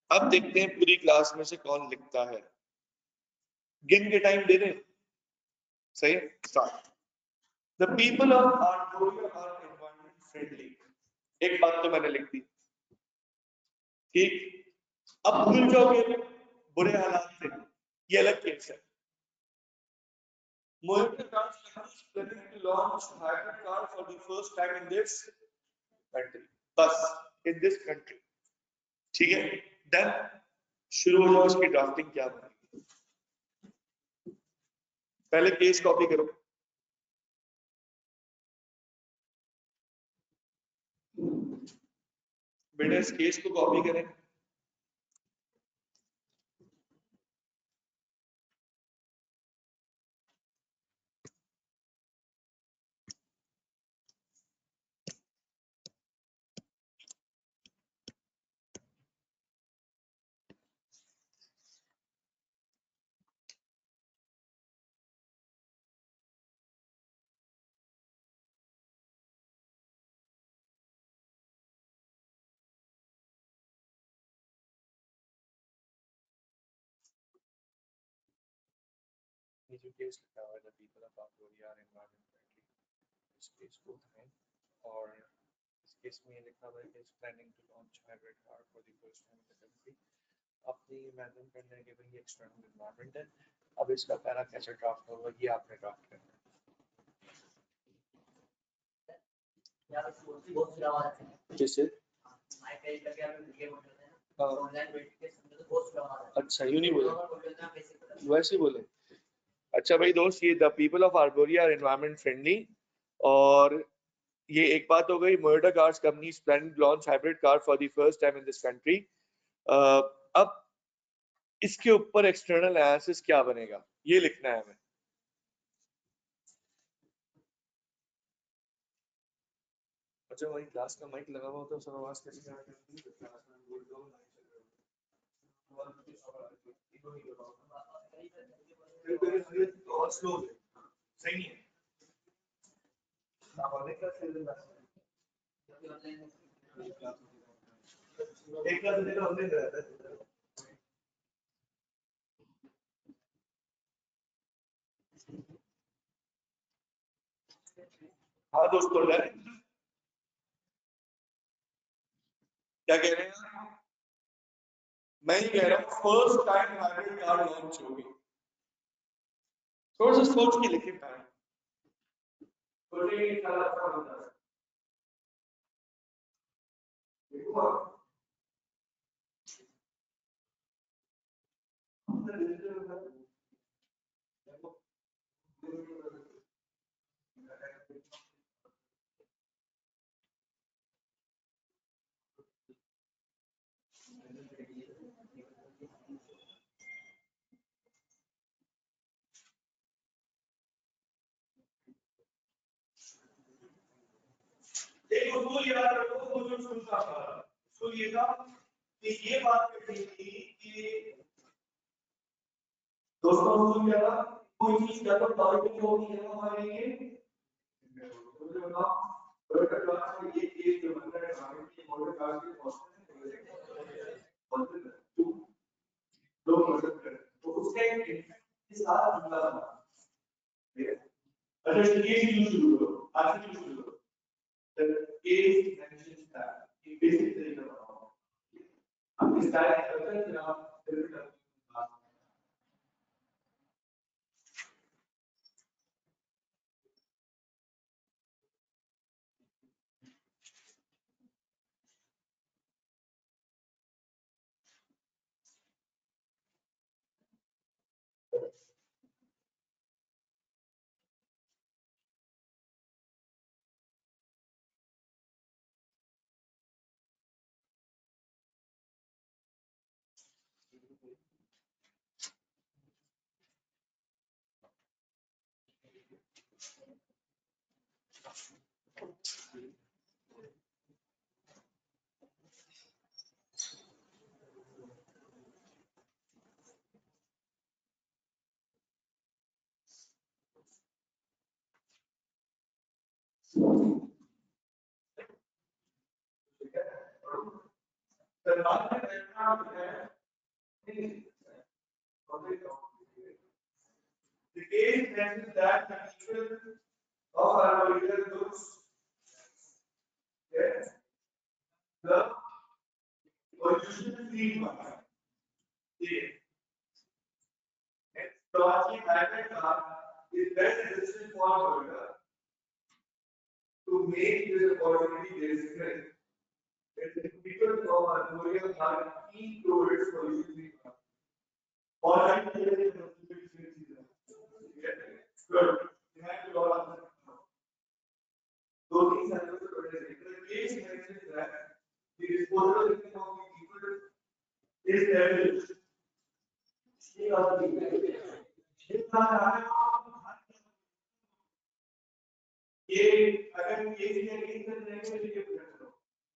अब देखते हैं पूरी क्लास में से कौन लिखता है, गिन के टाइम दे दें। सही, start. The people of Arboria are environment friendly. एक बात तो मैंने लिख दी, ठीक। अब भूल जाओगे बुरे हालात थे, ये अलग केस है। Motor cars company is planning to launch hybrid car for the first time in this country. बस in this country, ठीक है। Then शुरू हो जाओ इसकी ड्राफ्टिंग क्या बनेगी। पहले केस कॉपी करो, बेटा इस केस को कॉपी करें। ये जो केस लिखा हुआ है the people of Arboria are environment friendly, इस केस को उठाएं और इस केस में ये लिखा हुआ है कि is planning to launch hybrid car for the first time in the country. अपनी इमेजिन करने के भाई एक्सटर्नल एनवायरनमेंट है। अब इसका पैरा कैसे ड्राफ्ट होगा ये आपने ड्राफ्ट करना है। जैसे अच्छा यूं नहीं बोले, वैसे बोले। अच्छा भाई दोस्त, ये the people of Arboria are environment friendly, और ये एक बात हो गई। Moyota cars company planning to launch hybrid car for the first time in this country. अब इसके ऊपर एक्सटर्नल एनालिसिस क्या बनेगा ये लिखना है हमें। अच्छा भाई क्लास का माइक लगा हुआ तो सब आवाज कैसे आ रही है? और स्लो सही नहीं है। एक क्लास में ऑनलाइन रहता है। हाँ दोस्तों, क्या कह रहे हैं? मैं ये कह रहा हूँ first time hybrid car launch होगी। थोड़ा सा सोच के लिखे टाइम, एक उसूल याद रखो। उसूल का उसूल ये था कि ये बात कहती थी कि दोस्तों उसूल क्या था, कोई चीज या तो पॉजिटिव होगी या हमारे लिए मुझे बताओ। वर्ल्ड क्लास में ये केस जो बन रहा है भारत की वर्ल्ड क्लास के पॉजिटिव दो मतलब तो उसका एक के साथ जुड़ा था। अच्छा ये चीज शुरू करो, आज से शुरू करो। The case mentions that ये basic तरीका बताओ। अब इस डायरेक्ट करते हैं जनाब the case mentions that the people of arborian groups, yes, the pollution-free market. And largely hybrid car is best suggested for Toyota to make this opportunity desperate. And the people of Arboria are keen towards pollution-free car. All right, good. You have to all answer. Those things are the case mentions that the disposal income of the people is established. ये अगर case के against रहेंगे तो ये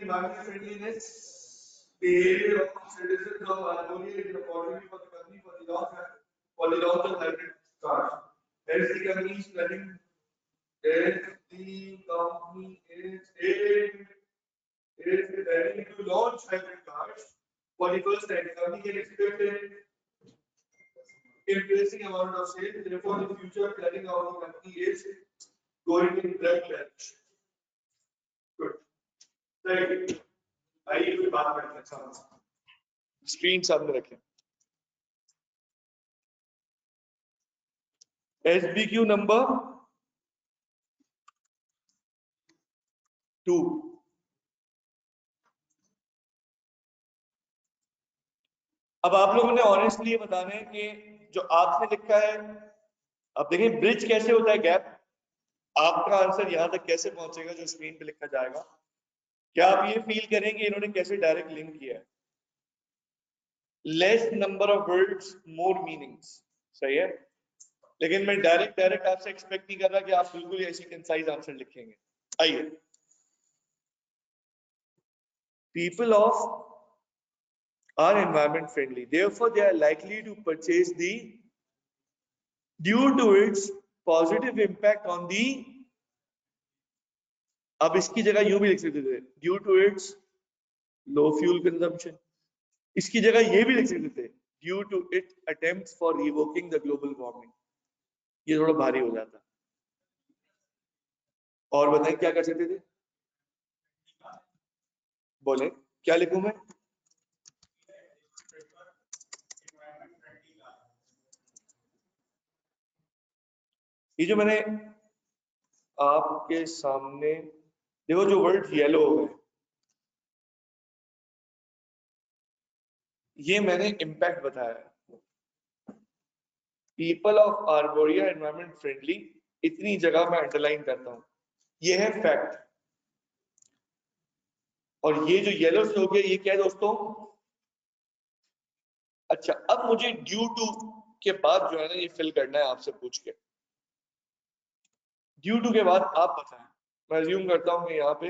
environmental friendliness, behavior of citizens of Arboria is an opportunity for the company for the launch of hybrid cars. Hence, the company is planning. Hence, the company is planning to launch hybrid cars for the first time. The company can expect an increasing amount of sales. Therefore, the future planning of the company is going in that direction. Good. Thank you. आइए फिर बात करते हैं सामने screen सामने रखें SBQ number 2 अब आप लोगों ने ऑनेस्टली ये बताना है कि जो आपने लिखा है अब देखें ब्रिज कैसे होता है गैप आपका आंसर यहां तक कैसे पहुंचेगा जो स्क्रीन पे लिखा जाएगा क्या आप ये फील करेंगे इन्होंने कैसे डायरेक्ट लिंक किया है less number of words more meanings सही है लेकिन मैं डायरेक्ट आपसे एक्सपेक्ट नहीं कर रहा कि आप बिल्कुल ऐसी कंसाइज आंसर लिखेंगे आइए people of are environment friendly therefore they are likely to purchase the due to its positive impact on the अब इसकी जगह यूं भी लिख सकते थे due to its low fuel consumption इसकी जगह ये भी लिख सकते थे due to its attempts for revoking the global warming ये थोड़ा भारी हो जाता और बताएं क्या कर सकते थे बोले क्या लिखूं मैं ये जो मैंने आपके सामने देखो जो वर्ड येलो हो गए ये मैंने इम्पैक्ट बताया people of arborio environment friendly इतनी जगह मैं अंडरलाइन करता हूं ये है फैक्ट और ये जो येलो से हो गया ये क्या है दोस्तों अच्छा अब मुझे ड्यू टू के बाद जो है ना ये फिल करना है आपसे पूछ के ड्यू टू के बाद आप बताएं मैं अज्यूम करता हूं कि यहाँ पे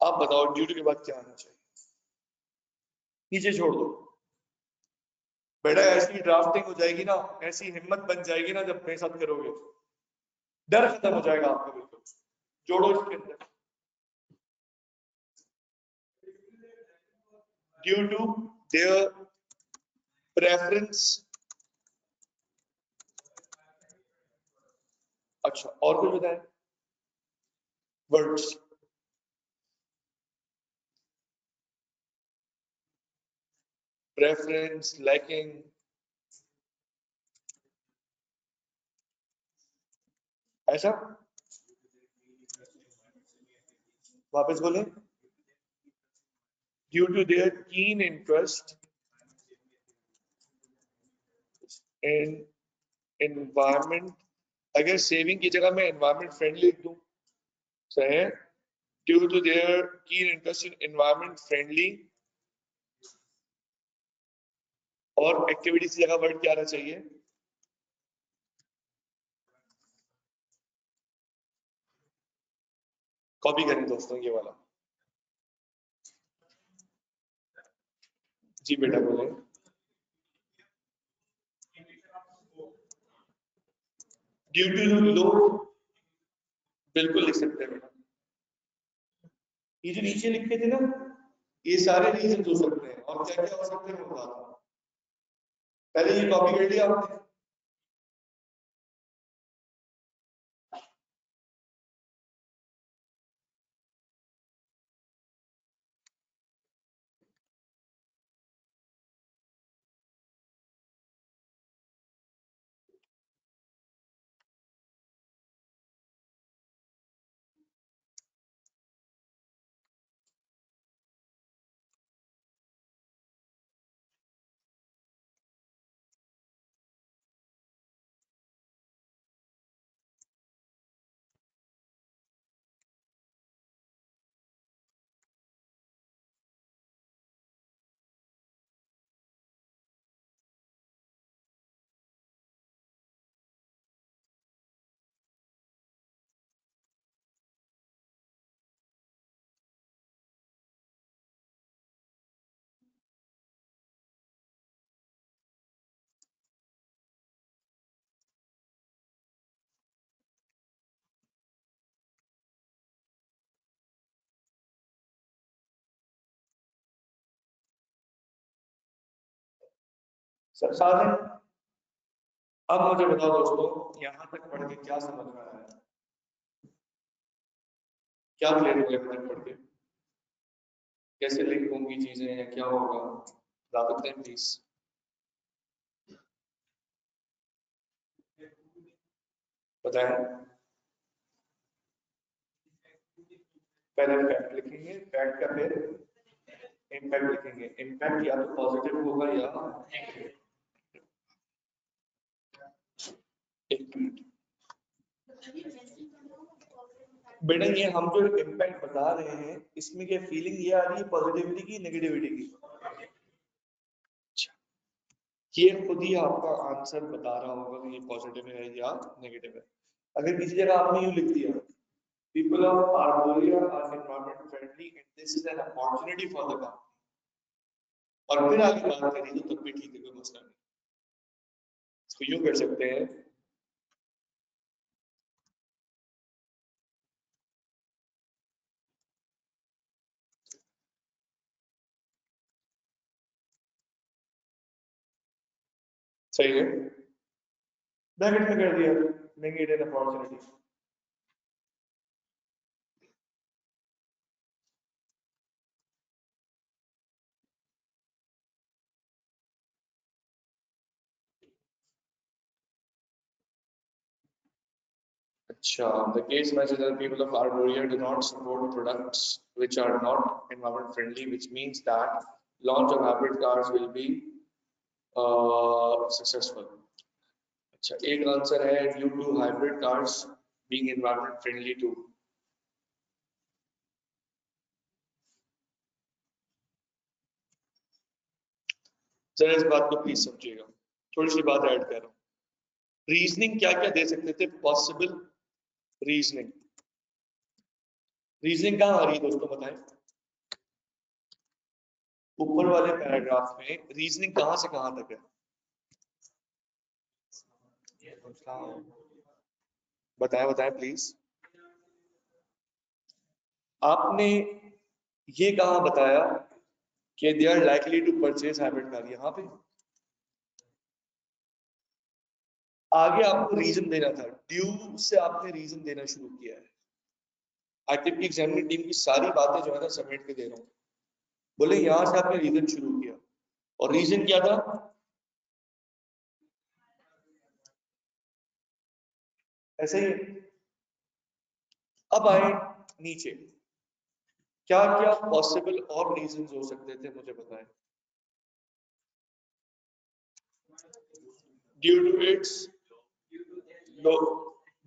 आप बताओ ड्यू टू के बाद क्या आना चाहिए नीचे छोड़ दो बेटा ऐसी ड्राफ्टिंग हो जाएगी ना ऐसी हिम्मत बन जाएगी ना जब मेरे साथ करोगे डर खत्म हो जाएगा आपका बिल्कुल जोड़ो इसके अंदर ड्यू टू देयर प्रेफरेंस अच्छा और कुछ बताएं वर्ड्स प्रेफरेंस लाइकिंग ऐसा वापस बोले due to their keen interest in environment अगर सेविंग की जगह मैं एनवायरमेंट फ्रेंडली लिख दूं सही है due to their keen interest in environment friendly और एक्टिविटीज की जगह वर्ड क्या आना चाहिए कॉपी करें दोस्तों ये वाला जी बेटा बोले ड्यू टू लो बिल्कुल लिख सकते हैं बेटा। ये जो नीचे लिखे थे ना, ये सारे रीजन हो सकते हैं और क्या क्या हो सकते हैं मैं बता रहा हूँ। पहले ये कॉपी कर लिया आपने, सब साधन। अब मुझे बताओ दोस्तों, यहाँ तक पढ़ के क्या समझ में आया, क्या क्लियर हो गया तक पढ़ के, कैसे लिंक होंगी चीजें या क्या होगा, बता सकते हैं प्लीज। बताएं। पहले फैक्ट लिखेंगे, फैक्ट का फिर इम्पैक्ट लिखेंगे। इम्पैक्ट या तो पॉजिटिव होगा या नेगेटिव। एक मिनट बेटा, ये हम जो इम्पैक्ट बता रहे हैं इसमें क्या फीलिंग ये आ रही है पॉजिटिविटी की नेगेटिविटी की? अच्छा, ये खुद ही आपका आंसर बता रहा होगा कि ये पॉजिटिव है या नेगेटिव है। अगर किसी जगह आपने यूं लिख दिया people of Arboria are environment friendly and this is an opportunity for the company, और फिर आगे बात करें तो तब भी ठीक है, कोई मसला नहीं। इसको यूं कर सकते हैं, सही है, ब्रैकेट में कर दिया, मेक इट एन अपॉर्चुनिटी। अच्छा, the case message that people of Arboria do not support products which are not environment friendly, which means that launch of hybrid cars will be successful. अच्छा, एक answer है due to hybrid cars being environment friendly too. जरा इस बात को please समझिएगा, थोड़ी सी बात ऐड कर रहा हूँ। रीजनिंग क्या क्या दे सकते थे, पॉसिबल रीजनिंग। रीजनिंग कहाँ आ रही है दोस्तों बताएं, ऊपर वाले पैराग्राफ में रीजनिंग कहां से कहां तक है? बताएं बताएं प्लीज। आपने ये कहां बताया कि they are likely to purchase hybrid car, यहाँ पे आगे आपको रीजन देना था, ड्यू से आपने रीजन देना शुरू किया है। आईटीपी एग्जामिनिंग टीम की सारी बातें जो है ना समेट के दे रहा हूँ। बोले यहां से आपने रीजन शुरू किया, और रीजन क्या था? ऐसे ही। अब आए नीचे, क्या क्या पॉसिबल और रीजन हो सकते थे मुझे बताएं। Due to its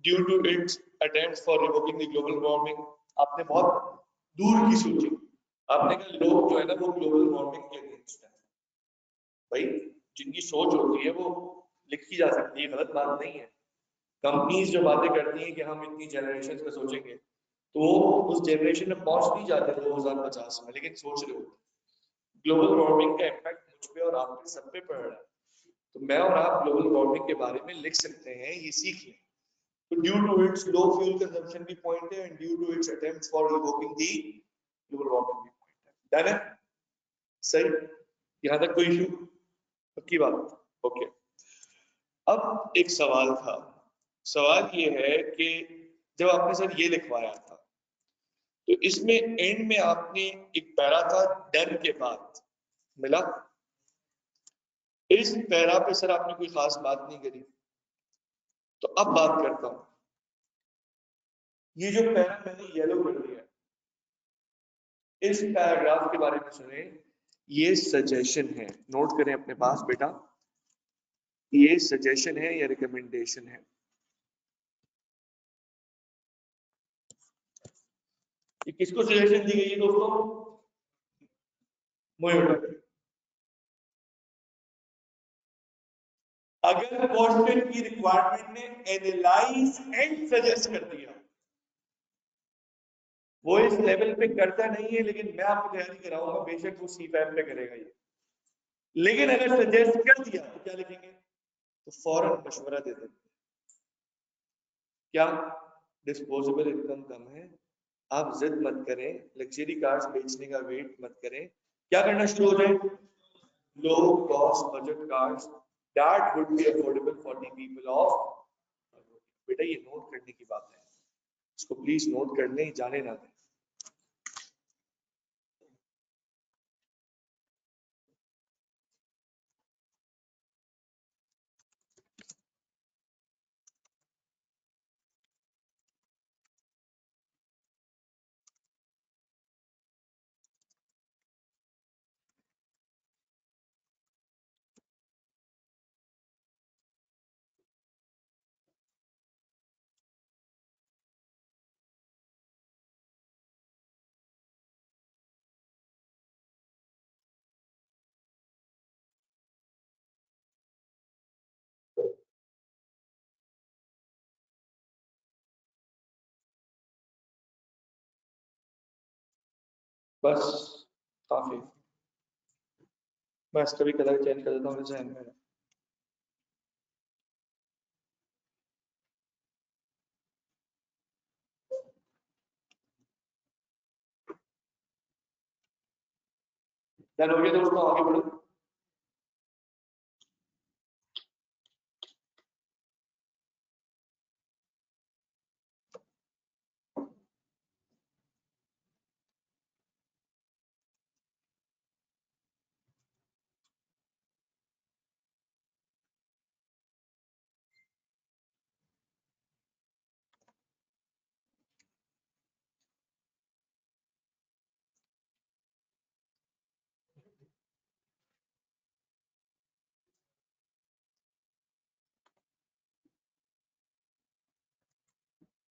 due to its attempts for revoking the global warming. आपने बहुत दूर की सोची, आपने कहा लोग जो है ना वो ग्लोबल वार्मिंग के अगेंस्ट है। भाई जिनकी सोच होती है वो लिखी जा सकती है, गलत बात नहीं है। कंपनीज जो बातें करती हैं कि हम इतनी जनरेशन का सोचेंगे, तो वो उस जनरेशन में पहुंच नहीं जाते 2050 में, लेकिन सोच रहे होते। ग्लोबल वार्मिंग का इम्पैक्ट मुझ पे और आप पे सब पे पड़ रहा है, तो मैं और आप ग्लोबल वार्मिंग के बारे में लिख सकते हैं, ये सीख लें। तो due to its low fuel consumption भी पॉइंट है and due to its attempts for evoking the global warming भी पॉइंट है। डन है? सही, यहां तक कोई इशू? पक्की बात? ओके। अब एक सवाल था, सवाल ये है कि जब आपने सर ये लिखवाया था तो इसमें एंड में आपने एक पैरा था डन के बाद मिला, इस पैरा पे सर आपने कोई खास बात नहीं करी, तो अब बात करता हूं। ये जो पैरा मैंने येलो कर दिया, इस पैराग्राफ के बारे में सुने, ये सजेशन है, नोट करें अपने पास बेटा, ये सजेशन है या रिकमेंडेशन है। ये किसको सजेशन दी गई है दोस्तों? मुझे अगर क्वेश्चन की रिक्वायरमेंट ने एनालाइज एंड सजेस्ट कर दिया, वो इस लेवल पे करता नहीं है, लेकिन मैं आपको तैयारी कराऊंगा, बेशक वो C5 पे करेगा ये, लेकिन अगर सजेस्ट कर दिया तो क्या लिखेंगे? तो फौरन मशवरा दे देंगे, क्या डिस्पोजेबल इनकम कम है, आप जिद मत करें, लग्जरी कार्स बेचने का वेट मत करें, क्या करना शुरू हो जाए? Low cost budget cars that would be affordable for the people of. बेटा ये नोट करने की बात है, इसको प्लीज नोट कर लें, जाने ना दें। बस काफी, बस कभी कलर चेंज कर देता हूँ जहन में। डन हो गया दोस्तों, आगे बढ़ो।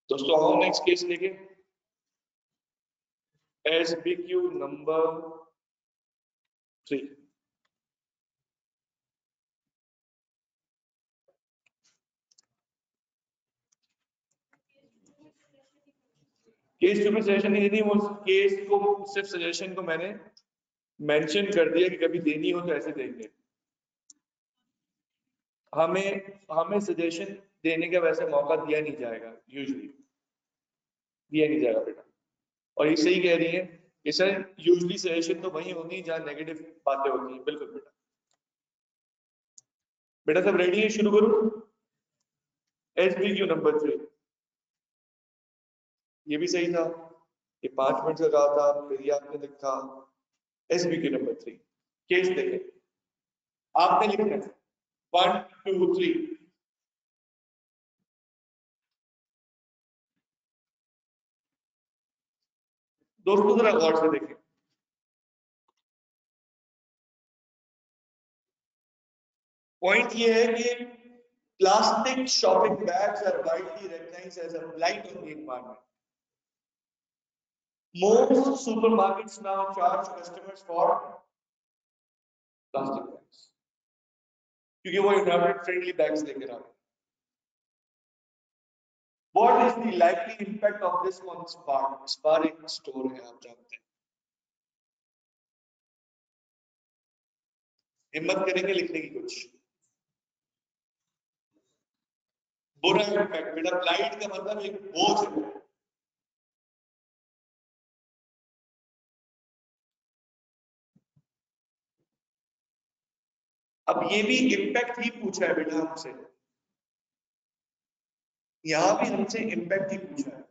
दोस्तों आओ नेक्स्ट केस लेके, SBQ नंबर 3। केस टू में सजेशन नहीं देनी, वो केस को सिर्फ सजेशन को मैंने मेंशन कर दिया कि कभी देनी हो तो ऐसे देंगे। हमें सजेशन देने का वैसे मौका दिया नहीं जाएगा, यूजुअली दिया नहीं जाएगा बेटा। और ये सही कह रही है कि सर यूजुअली सजेशन तो वही होती है जहाँ नेगेटिव बातें होती हैं। बिल्कुल बेटा, बेटा सब रेडी है, शुरू करूं? SBQ नंबर 3, ये भी सही था, ये 5 मिनट का कहा था, फिर ये आपने लिखा SBQ नंबर 3। केस देखें, आपने लिखना है 1 2 3। दोस्तों जरा गौर से देखें, पॉइंट ये है कि plastic shopping bags are widely recognized as a blight on the environment. Most supermarkets now charge customers for plastic bags क्योंकि वो environment friendly bags लेकर आ रहे हैं। What is the likely impact of this on Spar? Spar एक store है, आप जानते हैं। हिम्मत करेंगे लिखने की कुछ? बुरा इम्पैक्ट। बेटा ब्लाइट का मतलब एक बोझ है। अब ये भी इम्पैक्ट ही पूछा है बेटा हमसे, यहां भी हमसे इम्पैक्ट ही पूछा है।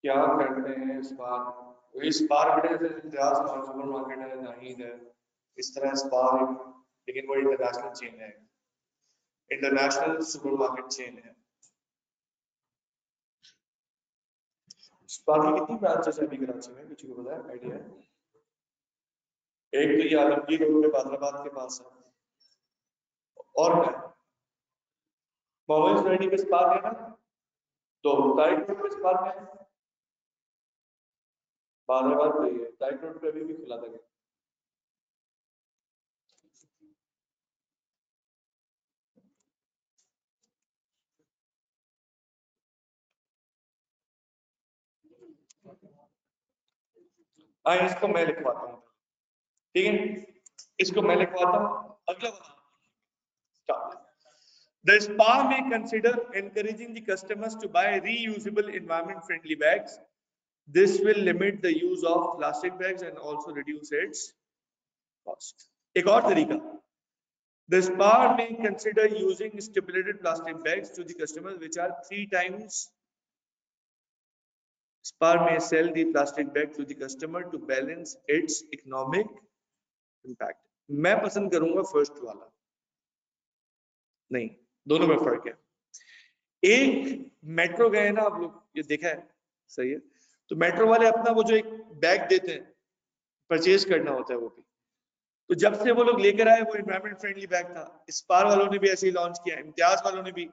क्या करते हैं इस बार, तो इस बार बेटे से इम्तियाज सुपर मार्केट है, नाहिद है, इस तरह इस बार, लेकिन वो इंटरनेशनल चेन है, इंटरनेशनल सुपर मार्केट चेन है। बाकी कितनी ब्रांचेस है अभी कराची में, किसी को पता है, आइडिया है? एक तो ये आलमगीर रोड पे बादराबाद के पास है, और क्या मोबाइल रेडी पे स्पार्क है ना, दो टाइट रोड पे स्पार्क है, बादराबाद पे है, टाइट रोड पे अभी भी खुला था। हाँ इसको मैं लिखवाता हूँ, ठीक है, इसको मैं लिखवाता हूँ। अगला start. The spa may consider encouraging the customers to buy reusable environment-friendly bags. This will limit the use of plastic bags and also reduce its cost. एक और तरीका, the spa may consider using stipulated plastic bags to the customers which are 3 times. Spa may sell the plastic bag to the customer to balance its economic impact. मैं पसंद करूंगा first वाला, नहीं दोनों में फर्क है। एक मेट्रो गए ना आप लोग, ये देखा है, सही है, तो मेट्रो वाले अपना वो जो एक बैग देते हैं, परचेज करना होता है वो भी, तो जब से वो लोग लेकर आए वो एनवायरमेंट फ्रेंडली बैग था, स्पार वालों ने भी ऐसे ही लॉन्च किया, इम्तियाज वालों ने भी,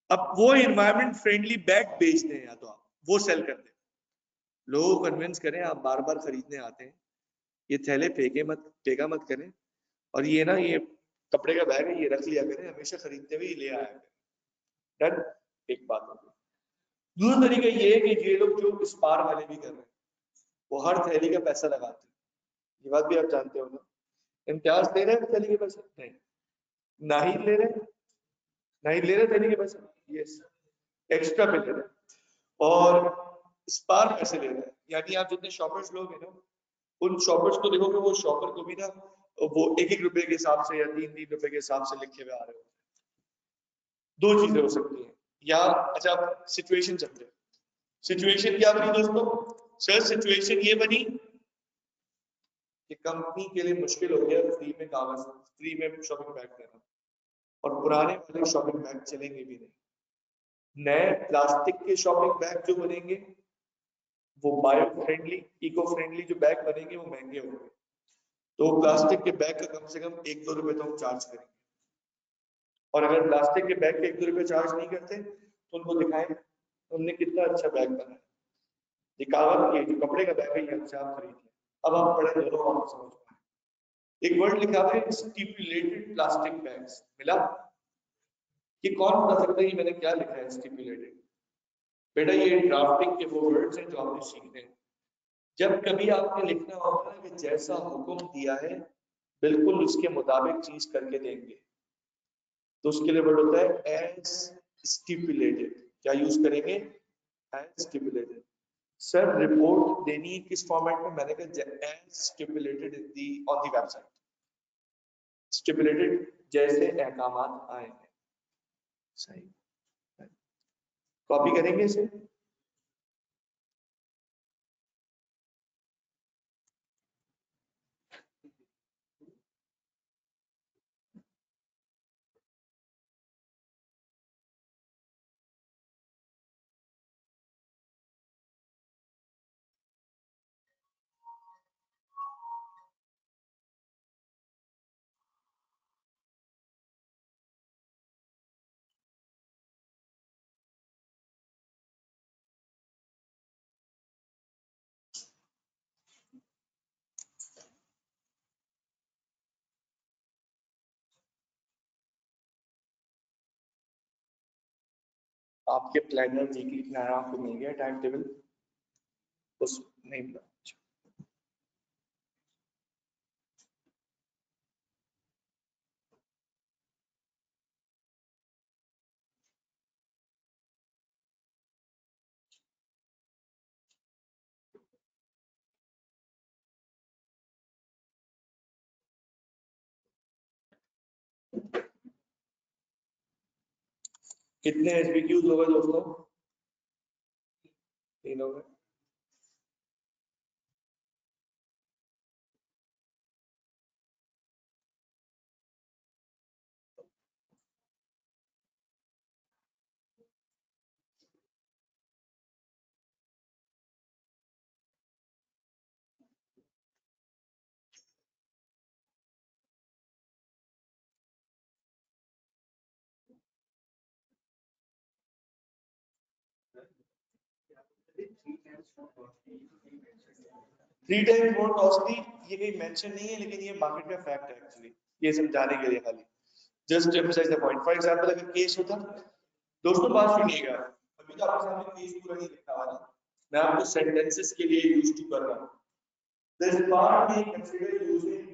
अब वो एनवायरमेंट फ्रेंडली बैग बेच दें या तो आप वो सेल कर दें, लोगों को कन्विंस करें, आप बार बार खरीदने आते हैं, ये थैले फेंका मत करें, और ये ना ये कपड़े का बैग है ये रख लिया करें, हमेशा खरीदते हुए ले आया करें। डन, एक बात होगी। दूसरा तरीका ये है कि ये लोग जो स्पार वाले भी कर रहे हैं, वो हर थैली का पैसा लगाते हैं, ये बात भी आप जानते हो ना, इम्तियाज दे रहे हैं थैली के पैसे, नहीं नाहिद ले रहे हैं, नाहिद ले रहे थैली के पैसे, यस एक्स्ट्रा बिल ले रहे हैं, और स्पार पैसे ले रहे हैं, यानी आप जितने शॉपर्स लोग हैं ना, उन शॉपर्स को देखोगे, वो शॉपर को भी ना वो 1-1 रुपए के हिसाब से या 3-3 रुपए के हिसाब से लिखे हुए आ रहे हो। दो चीजें हो सकती हैं, या अच्छा सिचुएशन चलते हैं, सिचुएशन क्या बनी दोस्तों, सर सिचुएशन ये बनी कि कंपनी के लिए मुश्किल हो गया फ्री में कागज, फ्री में शॉपिंग बैग देना, और पुराने वाले शॉपिंग बैग चलेंगे भी नहीं, नए प्लास्टिक के शॉपिंग बैग जो बनेंगे वो बायो फ्रेंडली, इको फ्रेंडली जो बैग बनेंगे वो महंगे होंगे, तो प्लास्टिक के बैग का कम से कम 1-2 रुपए तो हम चार्ज करेंगे, और अगर प्लास्टिक के बैग के 1-2 रुपए चार्ज नहीं करते तो उनको दिखाएं हमने कितना अच्छा बैग बनाया, ये कागज ये जो कपड़े का बैग है ये हमसे आप खरीद लें, अब आप पढ़े दोनों आप समझ पाए। एक वर्ड लिखा है स्टिपुलेटेड प्लास्टिक बैग्स, मिला, कि कौन बता सकता है कि मैंने क्या लिखा है स्टिपुलेटेड, बेटा ये ड्राफ्टिंग के वो वर्ड्स हैं जो आपने सीखने हैं, जब कभी आपने लिखना होता है कि जैसा हुक्म दिया है बिल्कुल उसके मुताबिक चीज करके देंगे, तो उसके लिए वर्ड होता है एज स्टिपुलेटेड, क्या यूज करेंगे, एज स्टिपुलेटेड। सर रिपोर्ट देनी किस फॉर्मेट में, मैंने कहा as stipulated in the on the website, stipulated जैसे अहकामात आए हैं, सही, कॉपी करेंगे इसे, आपके प्लानर वीकली प्लानर आपको मिल गया टाइम टेबल? उस नहीं मिला। कितने एसबीक्यूज हो गए दोस्तों? 3 हो गए। थ्री टाइम्स मोर कॉस्टली, ये कहीं मेंशन नहीं है, लेकिन ये मार्केट का फैक्ट है एक्चुअली, ये समझाने के लिए खाली, just emphasise the point. For example अगर केस होता, दोस्तों बात सुनिएगा, अभी तो आपके सामने केस पूरा नहीं लिखा हुआ, मैं आपको सेंटेंसेस के लिए यूज टू कर रहा हूं। This part may consider using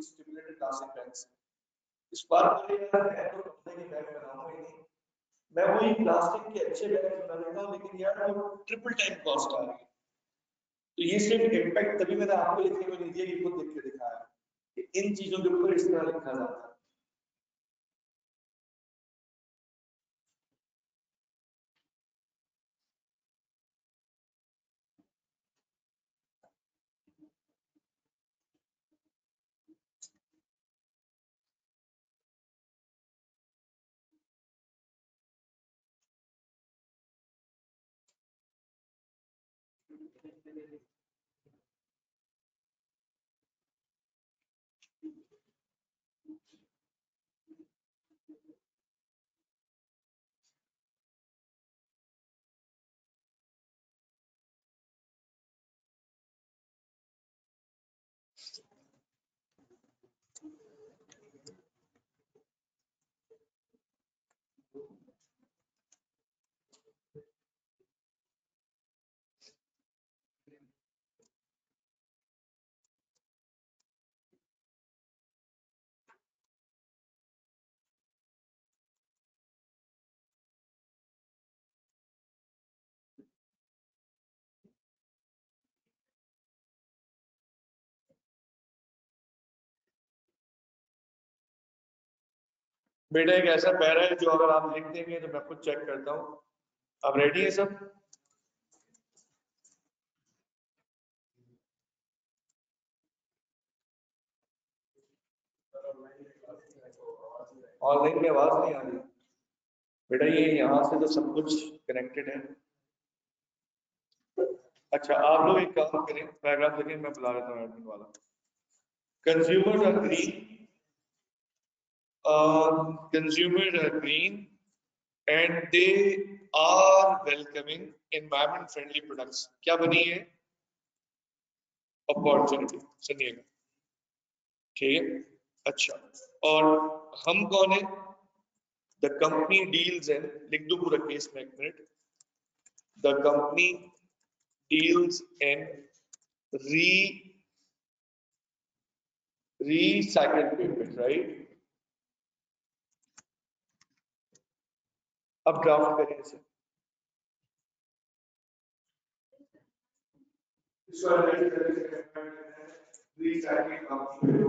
stipulated plastic bags। इस बात को लेकर मैं तो कपड़े के बैग बनाऊंगा ही नहीं, मैं वही प्लास्टिक के अच्छे बैग बना लेता हूं, लेकिन यार वो ट्रिपल टाइम कॉस्ट आ रही है। तो ये सिर्फ इम्पैक्ट तभी मैंने आपको लिखने को नहीं दिया कि खुद लिख के दिखाया कि इन चीजों के ऊपर इस तरह लिखा जाता है। बेटा एक ऐसा पैरा है जो अगर आप लिख देंगे तो मैं खुद चेक करता हूँ। अब रेडी है सब? ऑनलाइन में आवाज नहीं आ रही बेटा, ये यहाँ से तो सब कुछ कनेक्टेड है। अच्छा आप लोग एक काम करें, पैराग्राफ लिखें, मैं बुला लेता हूँ एडमिन वाला। Consumers are green, consumers are green and they are welcoming environment friendly products। क्या बनी है? अपॉर्चुनिटी। सुनिएगा, ठीक है? अच्छा, और हम कौन है? द कंपनी डील्स इन, लिख दो पूरा केस में एक minute. The company deals in recycled paper, right? अब ड्राफ्ट करें इसे। recycling company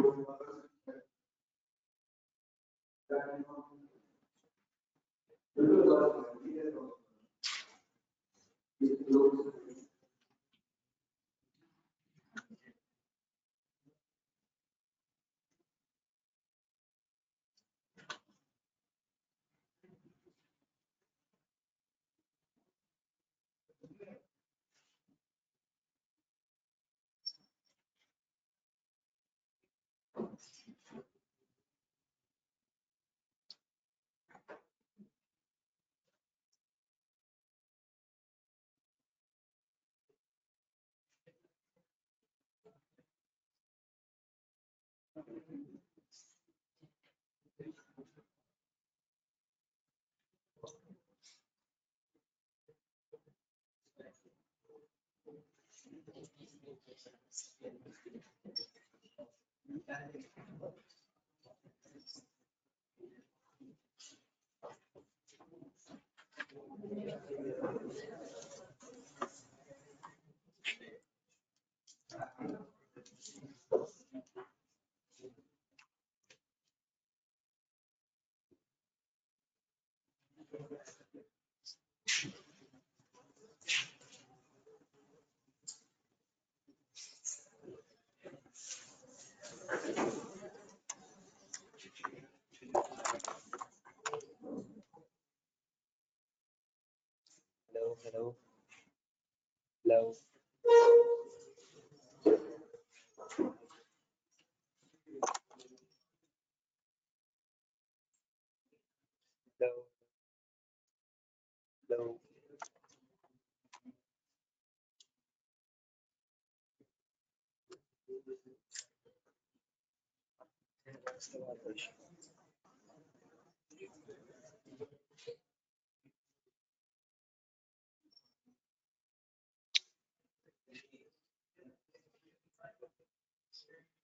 Hello, hello, hello. Hello, hello.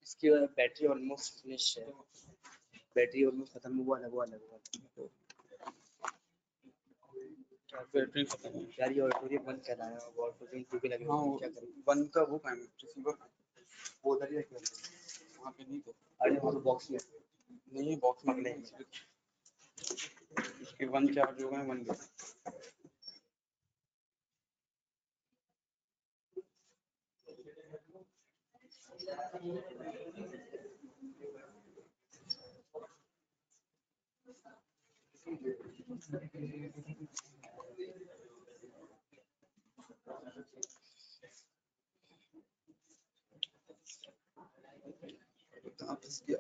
इसकी बैटरी ऑलमोस्ट फिनिश है, बैटरी ऑलमोस्ट खत्म हुआ लगा बैटरी खत्म है यार। ये ऑडिटोरियम बंद कर रहा है और ऑडिटोरियम टू भी लगे हाँ हुए हैं, क्या करूं? वन का वो काम रिसीवर वो उधर ही रखे हुए हैं। वहाँ पे नहीं थे अरे वहाँ पे बॉक्स में नहीं बॉक्स में पकड़े नहीं इसके वन चार्ज हो गए वन गए कहाँ फंस गया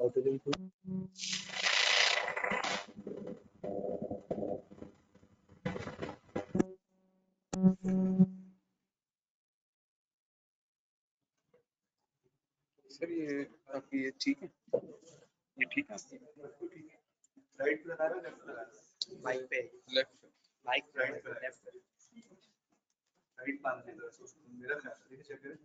ऑडिटोरियम टू सर ये आपकी ये ठीक है ये ठीक है राइट पे लगा रहा है लेफ्ट लगा रहा है माइक पे लेफ्ट माइक पे राइट पे लेफ्ट राइट बांध दे तो मेरा ख्याल है देखिए चेक करें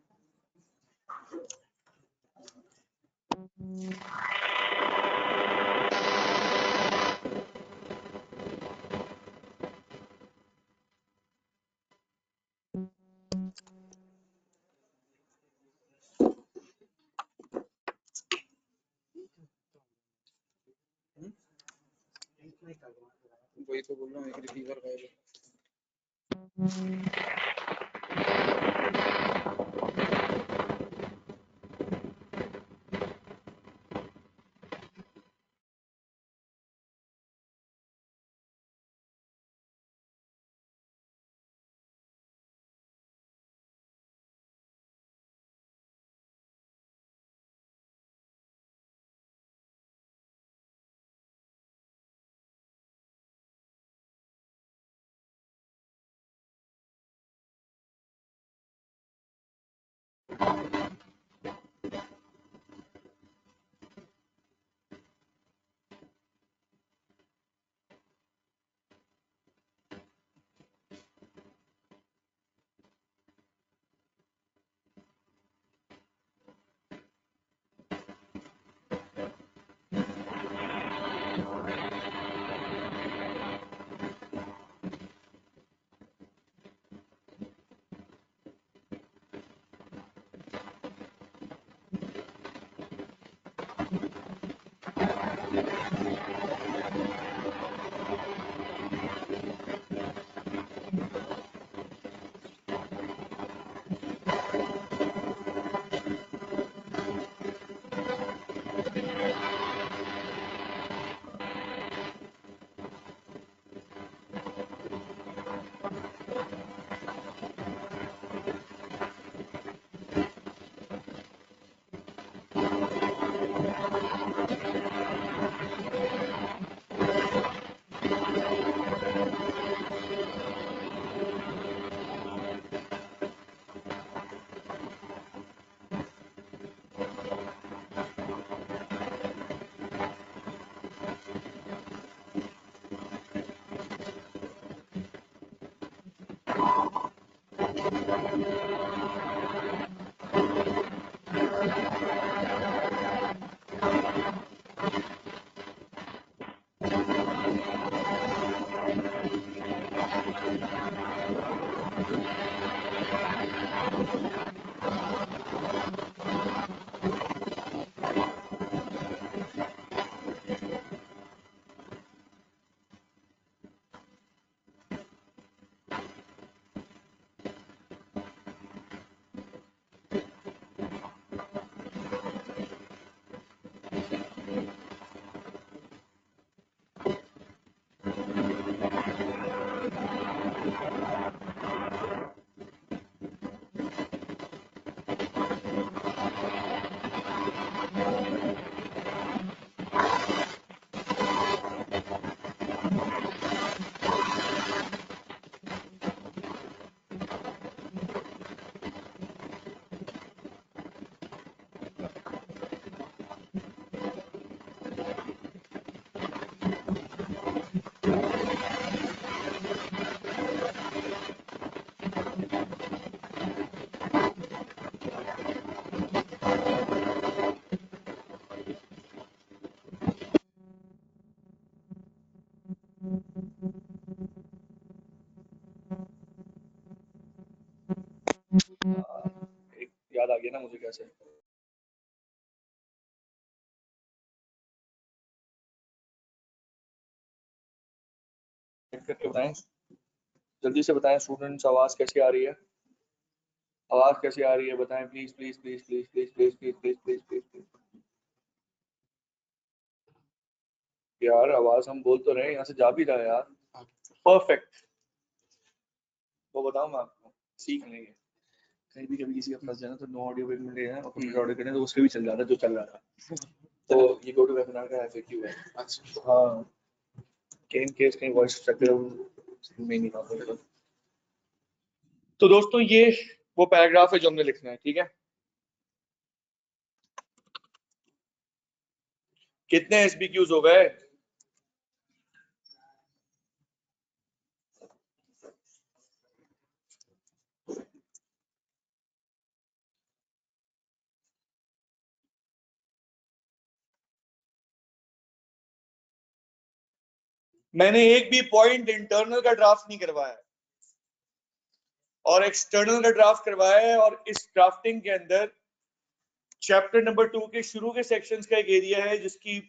वही तो बोल रहा हूँ एक रिसीवर का है एक याद आ गया ना मुझे कैसे। करके बताएं, जल्दी से बताएं स्टूडेंट्स, आवाज कैसी आ रही है, आवाज कैसी आ रही है बताएं please please please please please please please please please please please. यार आवाज हम बोल तो रहे हैं, यहाँ से जा भी रहा है यार। परफेक्ट। वो बताऊं मैं आपको, सीख लेंगे। कहीं भी कभी किसी का फंस जाए ना तो नो ऑडियो पे मिल गया और कंप्यूटर ऑडियो करें तो उसके भी चल जाता है जो चल रहा था। तो ये गो टू वेबिनार का एफएक्यू है। अच्छा हाँ, कि इन केस कहीं वॉइस स्ट्रक्चर में नहीं आ पाएगा। तो दोस्तों ये वो पैराग्राफ है जो हमने लिखना है, ठीक है। कितने एसबीक्यूज हो गए? मैंने एक भी पॉइंट इंटरनल का ड्राफ्ट नहीं करवाया और एक्सटर्नल का ड्राफ्ट करवाया है, और इस ड्राफ्टिंग के अंदर चैप्टर नंबर 2 के शुरू के सेक्शंस का एक एरिया है जिसकी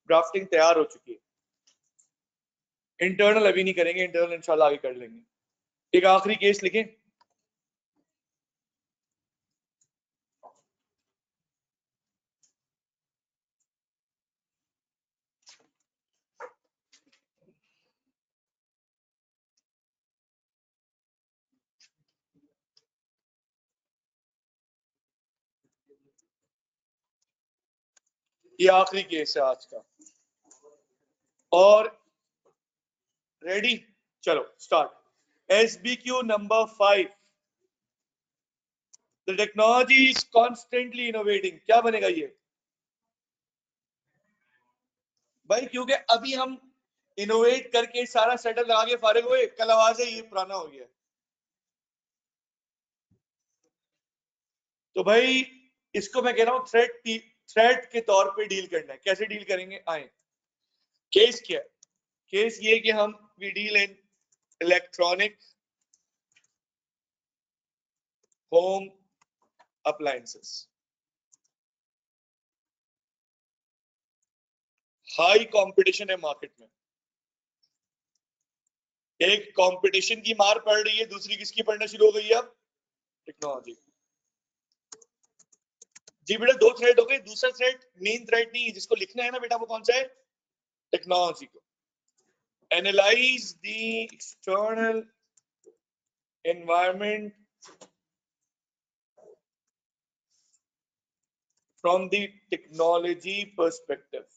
ड्राफ्टिंग तैयार हो चुकी है। इंटरनल अभी नहीं करेंगे, इंटरनल इंशाल्लाह आगे कर लेंगे। एक आखिरी केस लिखें। ये आखिरी केस है आज का, और रेडी, चलो start. SBQ number 5, the technology is constantly innovating. क्या बनेगा ये भाई? क्योंकि अभी हम इनोवेट करके सारा सेटल लगा के फारिग हुए, कल आवाज है ये पुराना हो गया। तो भाई इसको मैं कह रहा हूं थ्रेट के तौर पे डील करना है। कैसे डील करेंगे आए? केस क्या है? केस ये कि हम we deal in electronic home appliances. High competition है मार्केट में। एक कंपटीशन की मार पड़ रही है, दूसरी किसकी पड़ना शुरू हो गई है अब? टेक्नोलॉजी। जी बेटा, दो थ्रेड हो गए। दूसरा थ्रेड मेन थ्रेड नहीं है, जिसको लिखना है ना बेटा, वो कौन सा है? टेक्नोलॉजी को। Analyse the external environment from the technology perspective.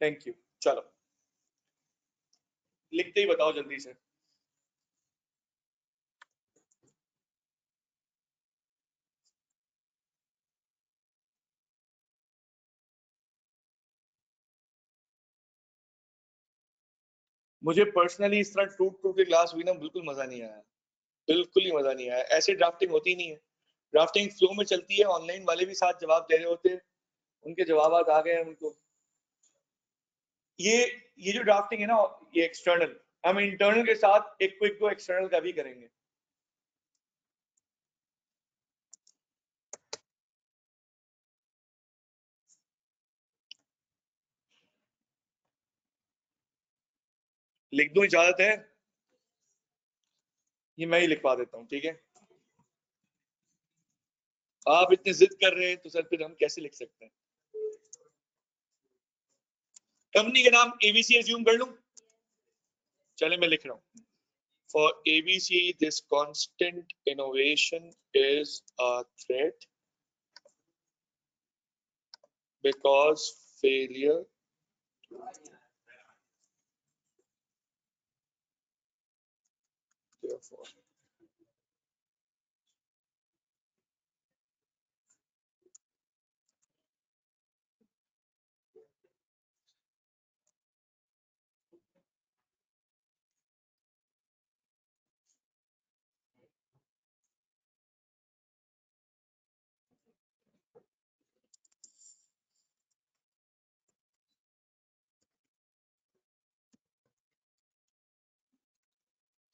Thank you. चलो लिखते ही बताओ जल्दी से। मुझे पर्सनली इस तरह टूट टूट के क्लास हुई ना, बिल्कुल मजा नहीं आया, बिल्कुल ही मजा नहीं आया। ऐसे ड्राफ्टिंग होती नहीं है, ड्राफ्टिंग फ्लो में चलती है, ऑनलाइन वाले भी साथ जवाब दे रहे होते हैं, उनके जवाब आ गए हैं उनको। ये जो ड्राफ्टिंग है ना, ये एक्सटर्नल, हम इंटरनल के साथ एक क्विक को एक्सटर्नल का भी करेंगे। लिख दूं, इजाजत है? ये मैं ही लिखवा देता हूँ, ठीक है? आप इतनी जिद कर रहे हैं तो सर फिर हम कैसे लिख सकते हैं? कंपनी का नाम एबीसी एज्यूम कर लूं? चले मैं लिख रहा हूं। For ABC, this constant innovation is a threat because failure therefore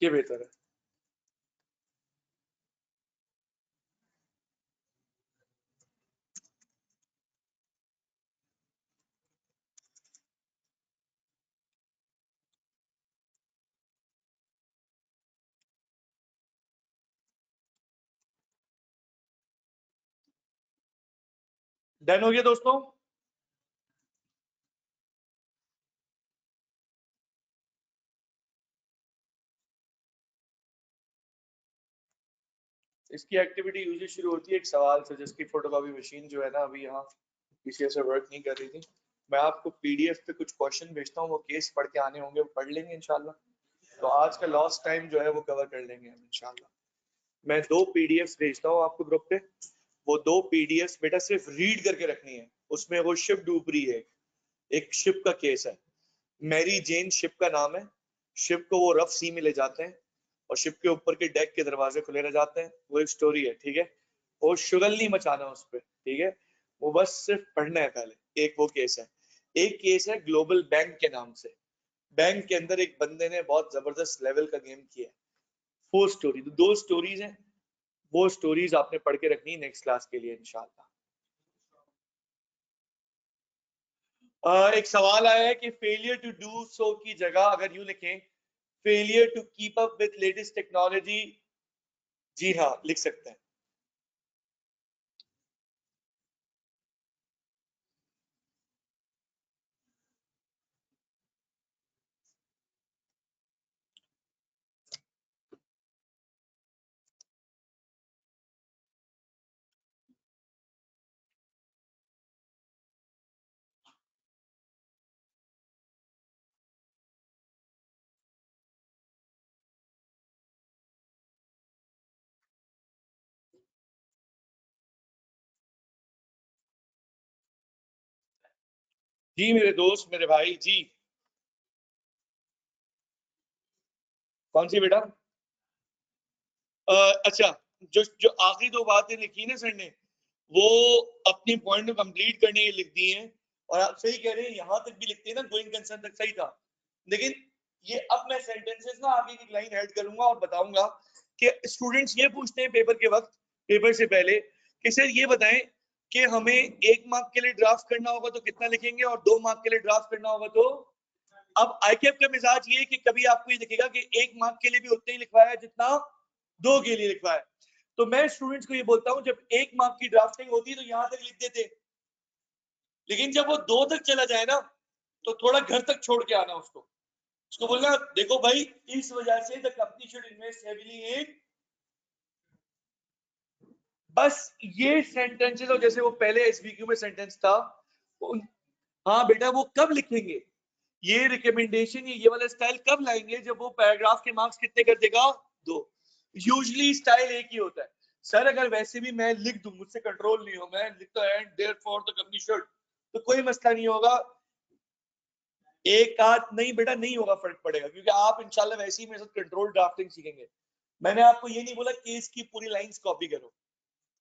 ये बेहतर है। डन हो गया दोस्तों? इसकी एक्टिविटी यूजली शुरू होती है एक सवाल से, जिसकी फोटोकॉपी मशीन जो है ना अभी यहाँ किसी से वर्क नहीं कर रही थी। मैं आपको पीडीएफ पे कुछ क्वेश्चन भेजता हूँ, वो केस पढ़ के आने होंगे, वो पढ़ लेंगे इंशाल्लाह। तो आज का लॉस्ट टाइम जो है वो कवर कर लेंगे हम इंशाल्लाह। मैं 2 पीडीएफ भेजता हूँ आपको ग्रुप पे, वो 2 पीडीएफ बेटा सिर्फ रीड करके रखनी है। उसमें वो शिप डूब रही है, एक शिप का केस है, मैरी जेन शिप का नाम है। शिप को वो रफ सी में ले जाते हैं और शिप के ऊपर के डेक के दरवाजे खुले रह जाते हैं। वो एक स्टोरी है, ठीक है? वो शुगल नहीं मचाना उस पर, ठीक है? वो बस सिर्फ पढ़ना है पहले। एक वो केस है। एक केस है ग्लोबल बैंक के नाम से। बैंक के अंदर एक बंदे ने बहुत जबरदस्त लेवल का गेम किया है। 4 स्टोरी, 2 स्टोरीज हैं, वो स्टोरीज आपने पढ़ के रखनी है नेक्स्ट क्लास के लिए इंशाल्लाह। एक सवाल आया है कि फेलियर टू डू सो की जगह अगर यूं लिखें failure to keep up with latest technology. जी हाँ, लिख सकते हैं। जी मेरे दोस्त, मेरे भाई जी। कौन सी बेटा? अच्छा, जो जो आखिरी 2 बातें लिखी ना सर ने, वो अपनी पॉइंट को कंप्लीट करने के लिख दी हैं। और आप सही कह रहे हैं, यहां तक भी लिखते हैं ना, गोइंग कंसर्न तक सही था। लेकिन ये अब मैं सेंटेंसेस ना आगे की लाइन ऐड करूंगा और बताऊंगा कि स्टूडेंट्स ये पूछते हैं पेपर के वक्त, पेपर से पहले, कि सर ये बताएं कि हमें 1 मार्क के लिए ड्राफ्ट करना होगा तो कितना लिखेंगे, और 2 मार्क के लिए ड्राफ्ट करना होगा तो। अब आईकेएफ का मिजाज ये है कि कभी आपको ये दिखेगा कि 1 मार्क के लिए भी उतना ही लिखवाया है जितना 2 के लिए लिखवाया है। तो मैं स्टूडेंट्स को ये बोलता हूं, जब 1 मार्क की ड्राफ्टिंग होती है तो यहां तक लिख देते, लेकिन जब वो 2 तक चला जाए ना, तो थोड़ा घर तक छोड़ के आना उसको। उसको बोलना, देखो भाई, इस वजह से the company should invest heavily in. बस ये सेंटेंसेस, और जैसे वो पहले एसबीक्यू में सेंटेंस था, हाँ बेटा, वो कब लिखेंगे ये रिकमेंडेशन, ये वाला स्टाइल कब लाएंगे, जब वो पैराग्राफ के मार्क्स कितने कर देगा? 2। यूजुअली स्टाइल एक ही होता है। सर अगर वैसे भी मैं लिख दूं, मुझसे कंट्रोल नहीं हो, मैं लिखता है देयरफॉर द कंपनी शुड, तो कोई मसला नहीं होगा। एक आध नहीं बेटा, नहीं होगा, फर्क पड़ेगा, क्योंकि आप इंशाल्लाह वैसे ही मेरे साथ कंट्रोल ड्राफ्टिंग सीखेंगे। मैंने आपको ये नहीं बोला केस की पूरी लाइंस कॉपी करो।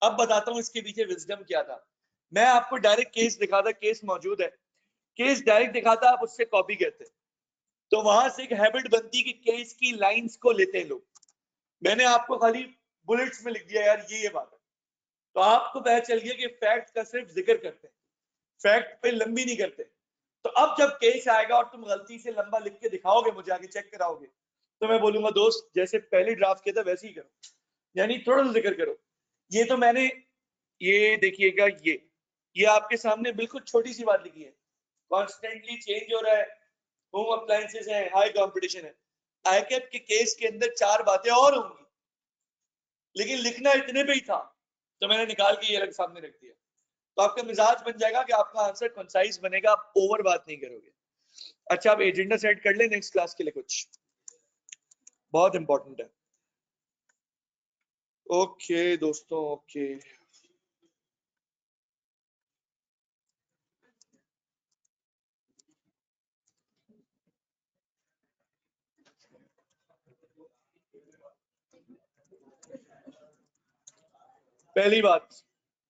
अब बताता हूँ इसके पीछे विजडम क्या था। मैं आपको डायरेक्ट केस दिखाता, केस मौजूद है, केस डायरेक्ट दिखाता, आप उससे कॉपी करते, तो वहां से एक हैबिट बनती कि केस की लाइंस को लेते हैं लोग। मैंने आपको खाली बुलेट्स में लिख दिया यार ये बात है, तो आपको पता चल गया कि फैक्ट का सिर्फ जिक्र करते हैं, फैक्ट पे लंबी नहीं करते। तो अब जब केस आएगा और तुम गलती से लंबा लिख के दिखाओगे, मुझे आगे चेक कराओगे, तो मैं बोलूंगा दोस्त जैसे पहले ड्राफ्ट किया था वैसे ही करो, यानी थोड़ा सा जिक्र करो। ये तो मैंने, ये देखिएगा, ये आपके सामने बिल्कुल छोटी सी बात लिखी है, कॉन्स्टेंटली चेंज हो रहा है, होम अप्लायंसेस है, हाई कंपटीशन है। आईकैप के केस के अंदर 4 बातें और होंगी, लेकिन लिखना इतने पे ही था, तो मैंने निकाल के ये अलग सामने रख दिया। तो आपका मिजाज बन जाएगा कि आपका आंसर कंसाइज बनेगा, आप ओवर बात नहीं करोगे। अच्छा, आप एजेंडा सेट कर ले नेक्स्ट क्लास के लिए, कुछ बहुत इंपॉर्टेंट है। ओके दोस्तों, ओके। पहली बात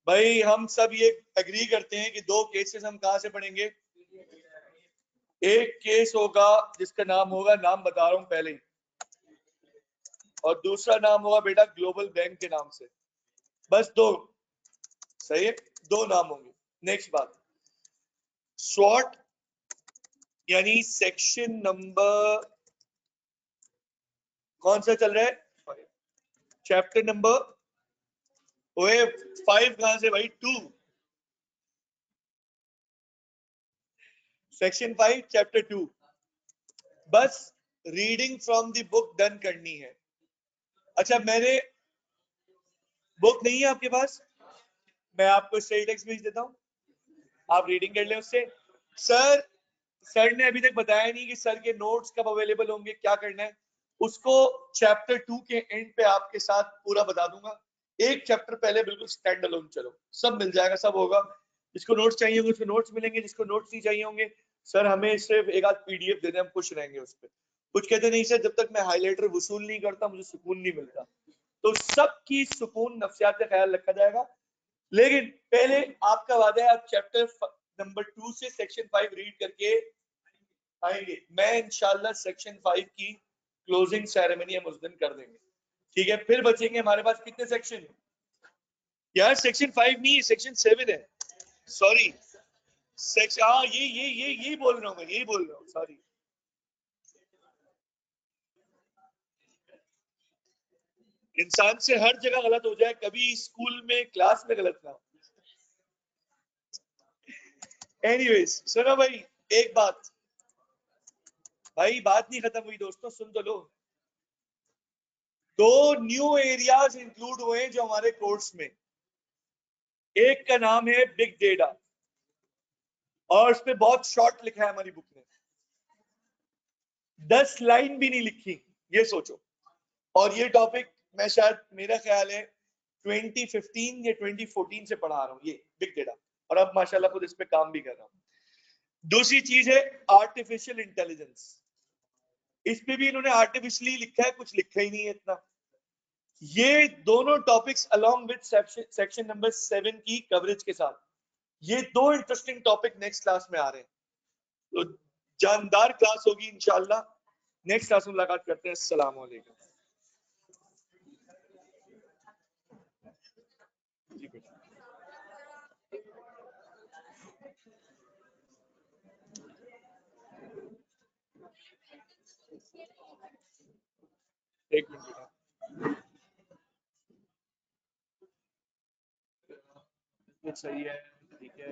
भाई, हम सब ये एग्री करते हैं कि 2 केसेस हम कहां से पढ़ेंगे। एक केस होगा जिसका नाम होगा, नाम बता रहा हूं पहले ही, और दूसरा नाम होगा बेटा ग्लोबल बैंक के नाम से। बस 2, सही है, 2 नाम होंगे। नेक्स्ट बात, स्वॉट यानी सेक्शन नंबर कौन सा चल रहा है, चैप्टर नंबर 5 कहां से भाई, 2, सेक्शन 5 चैप्टर 2। बस reading from the book done करनी है। अच्छा, मैंने बुक नहीं है आपके पास, मैं आपको स्टडी टेक्स्ट भेज देता हूं, आप रीडिंग कर लें उससे। सर ने अभी तक बताया नहीं कि सर के नोट्स कब अवेलेबल होंगे, क्या करना है, उसको चैप्टर 2 के एंड पे आपके साथ पूरा बता दूंगा। एक चैप्टर पहले बिल्कुल स्टैंड अलोन चलो, सब मिल जाएगा, सब होगा। जिसको नोट्स चाहिए होंगे उसको नोट्स मिलेंगे, जिसको नोट्स नहीं चाहिए होंगे सर हमें सिर्फ एक आध पीडीएफ दे दें, हम खुश रहेंगे उस पर। कुछ कहते नहीं सर, जब तक मैं हाईलाइटर वसूल नहीं करता मुझे सुकून नहीं मिलता। तो सबकी सुकून नफ्सियात का ख्याल रखा जाएगा, लेकिन पहले आपका वादा है आप चैप्टर नंबर 2 से सेक्शन 5 रीड करके आएंगे। मैं इंशाल्लाह सेक्शन 5 की क्लोजिंग सेरेमनी हम उस दिन कर देंगे, ठीक है। फिर बचेंगे हमारे पास कितने सेक्शन यार, सेक्शन 5 नहीं, सेक्शन 7 है, सॉरी। सेक्शन, हाँ यही बोल रहा हूँ मैं, यही बोल रहा हूँ, सॉरी। इंसान से हर जगह गलत हो जाए, कभी स्कूल में क्लास में गलत ना हो। एनीवेज सुनो भाई, एक बात भाई, बात नहीं खत्म हुई दोस्तों, सुन तो लो। 2 न्यू एरियाज इंक्लूड हुए जो हमारे कोर्स में, एक का नाम है बिग डेटा, और उस पर बहुत शॉर्ट लिखा है हमारी बुक में, 10 लाइन भी नहीं लिखी, ये सोचो। और ये टॉपिक मैं शायद, मेरा ख्याल है 2015 या 2014 से पढ़ा रहा हूँ ये बिग डेटा, और अब माशाल्लाह खुद इस पे काम भी कर रहा हूँ। दूसरी चीज है आर्टिफिशियल इंटेलिजेंस, इस पे भी इन्होंने आर्टिफिशियली लिखा है, कुछ लिखा ही नहीं है इतना। ये दोनों topics along with section number 7 की कवरेज के साथ, ये 2 इंटरेस्टिंग टॉपिक नेक्स्ट क्लास में आ रहे हैं, तो जानदार क्लास होगी इंशाल्लाह। नेक्स्ट क्लास में मुलाकात करते हैं। अस्सलाम वालेकुम। एक मिनट, सही है, ठीक है।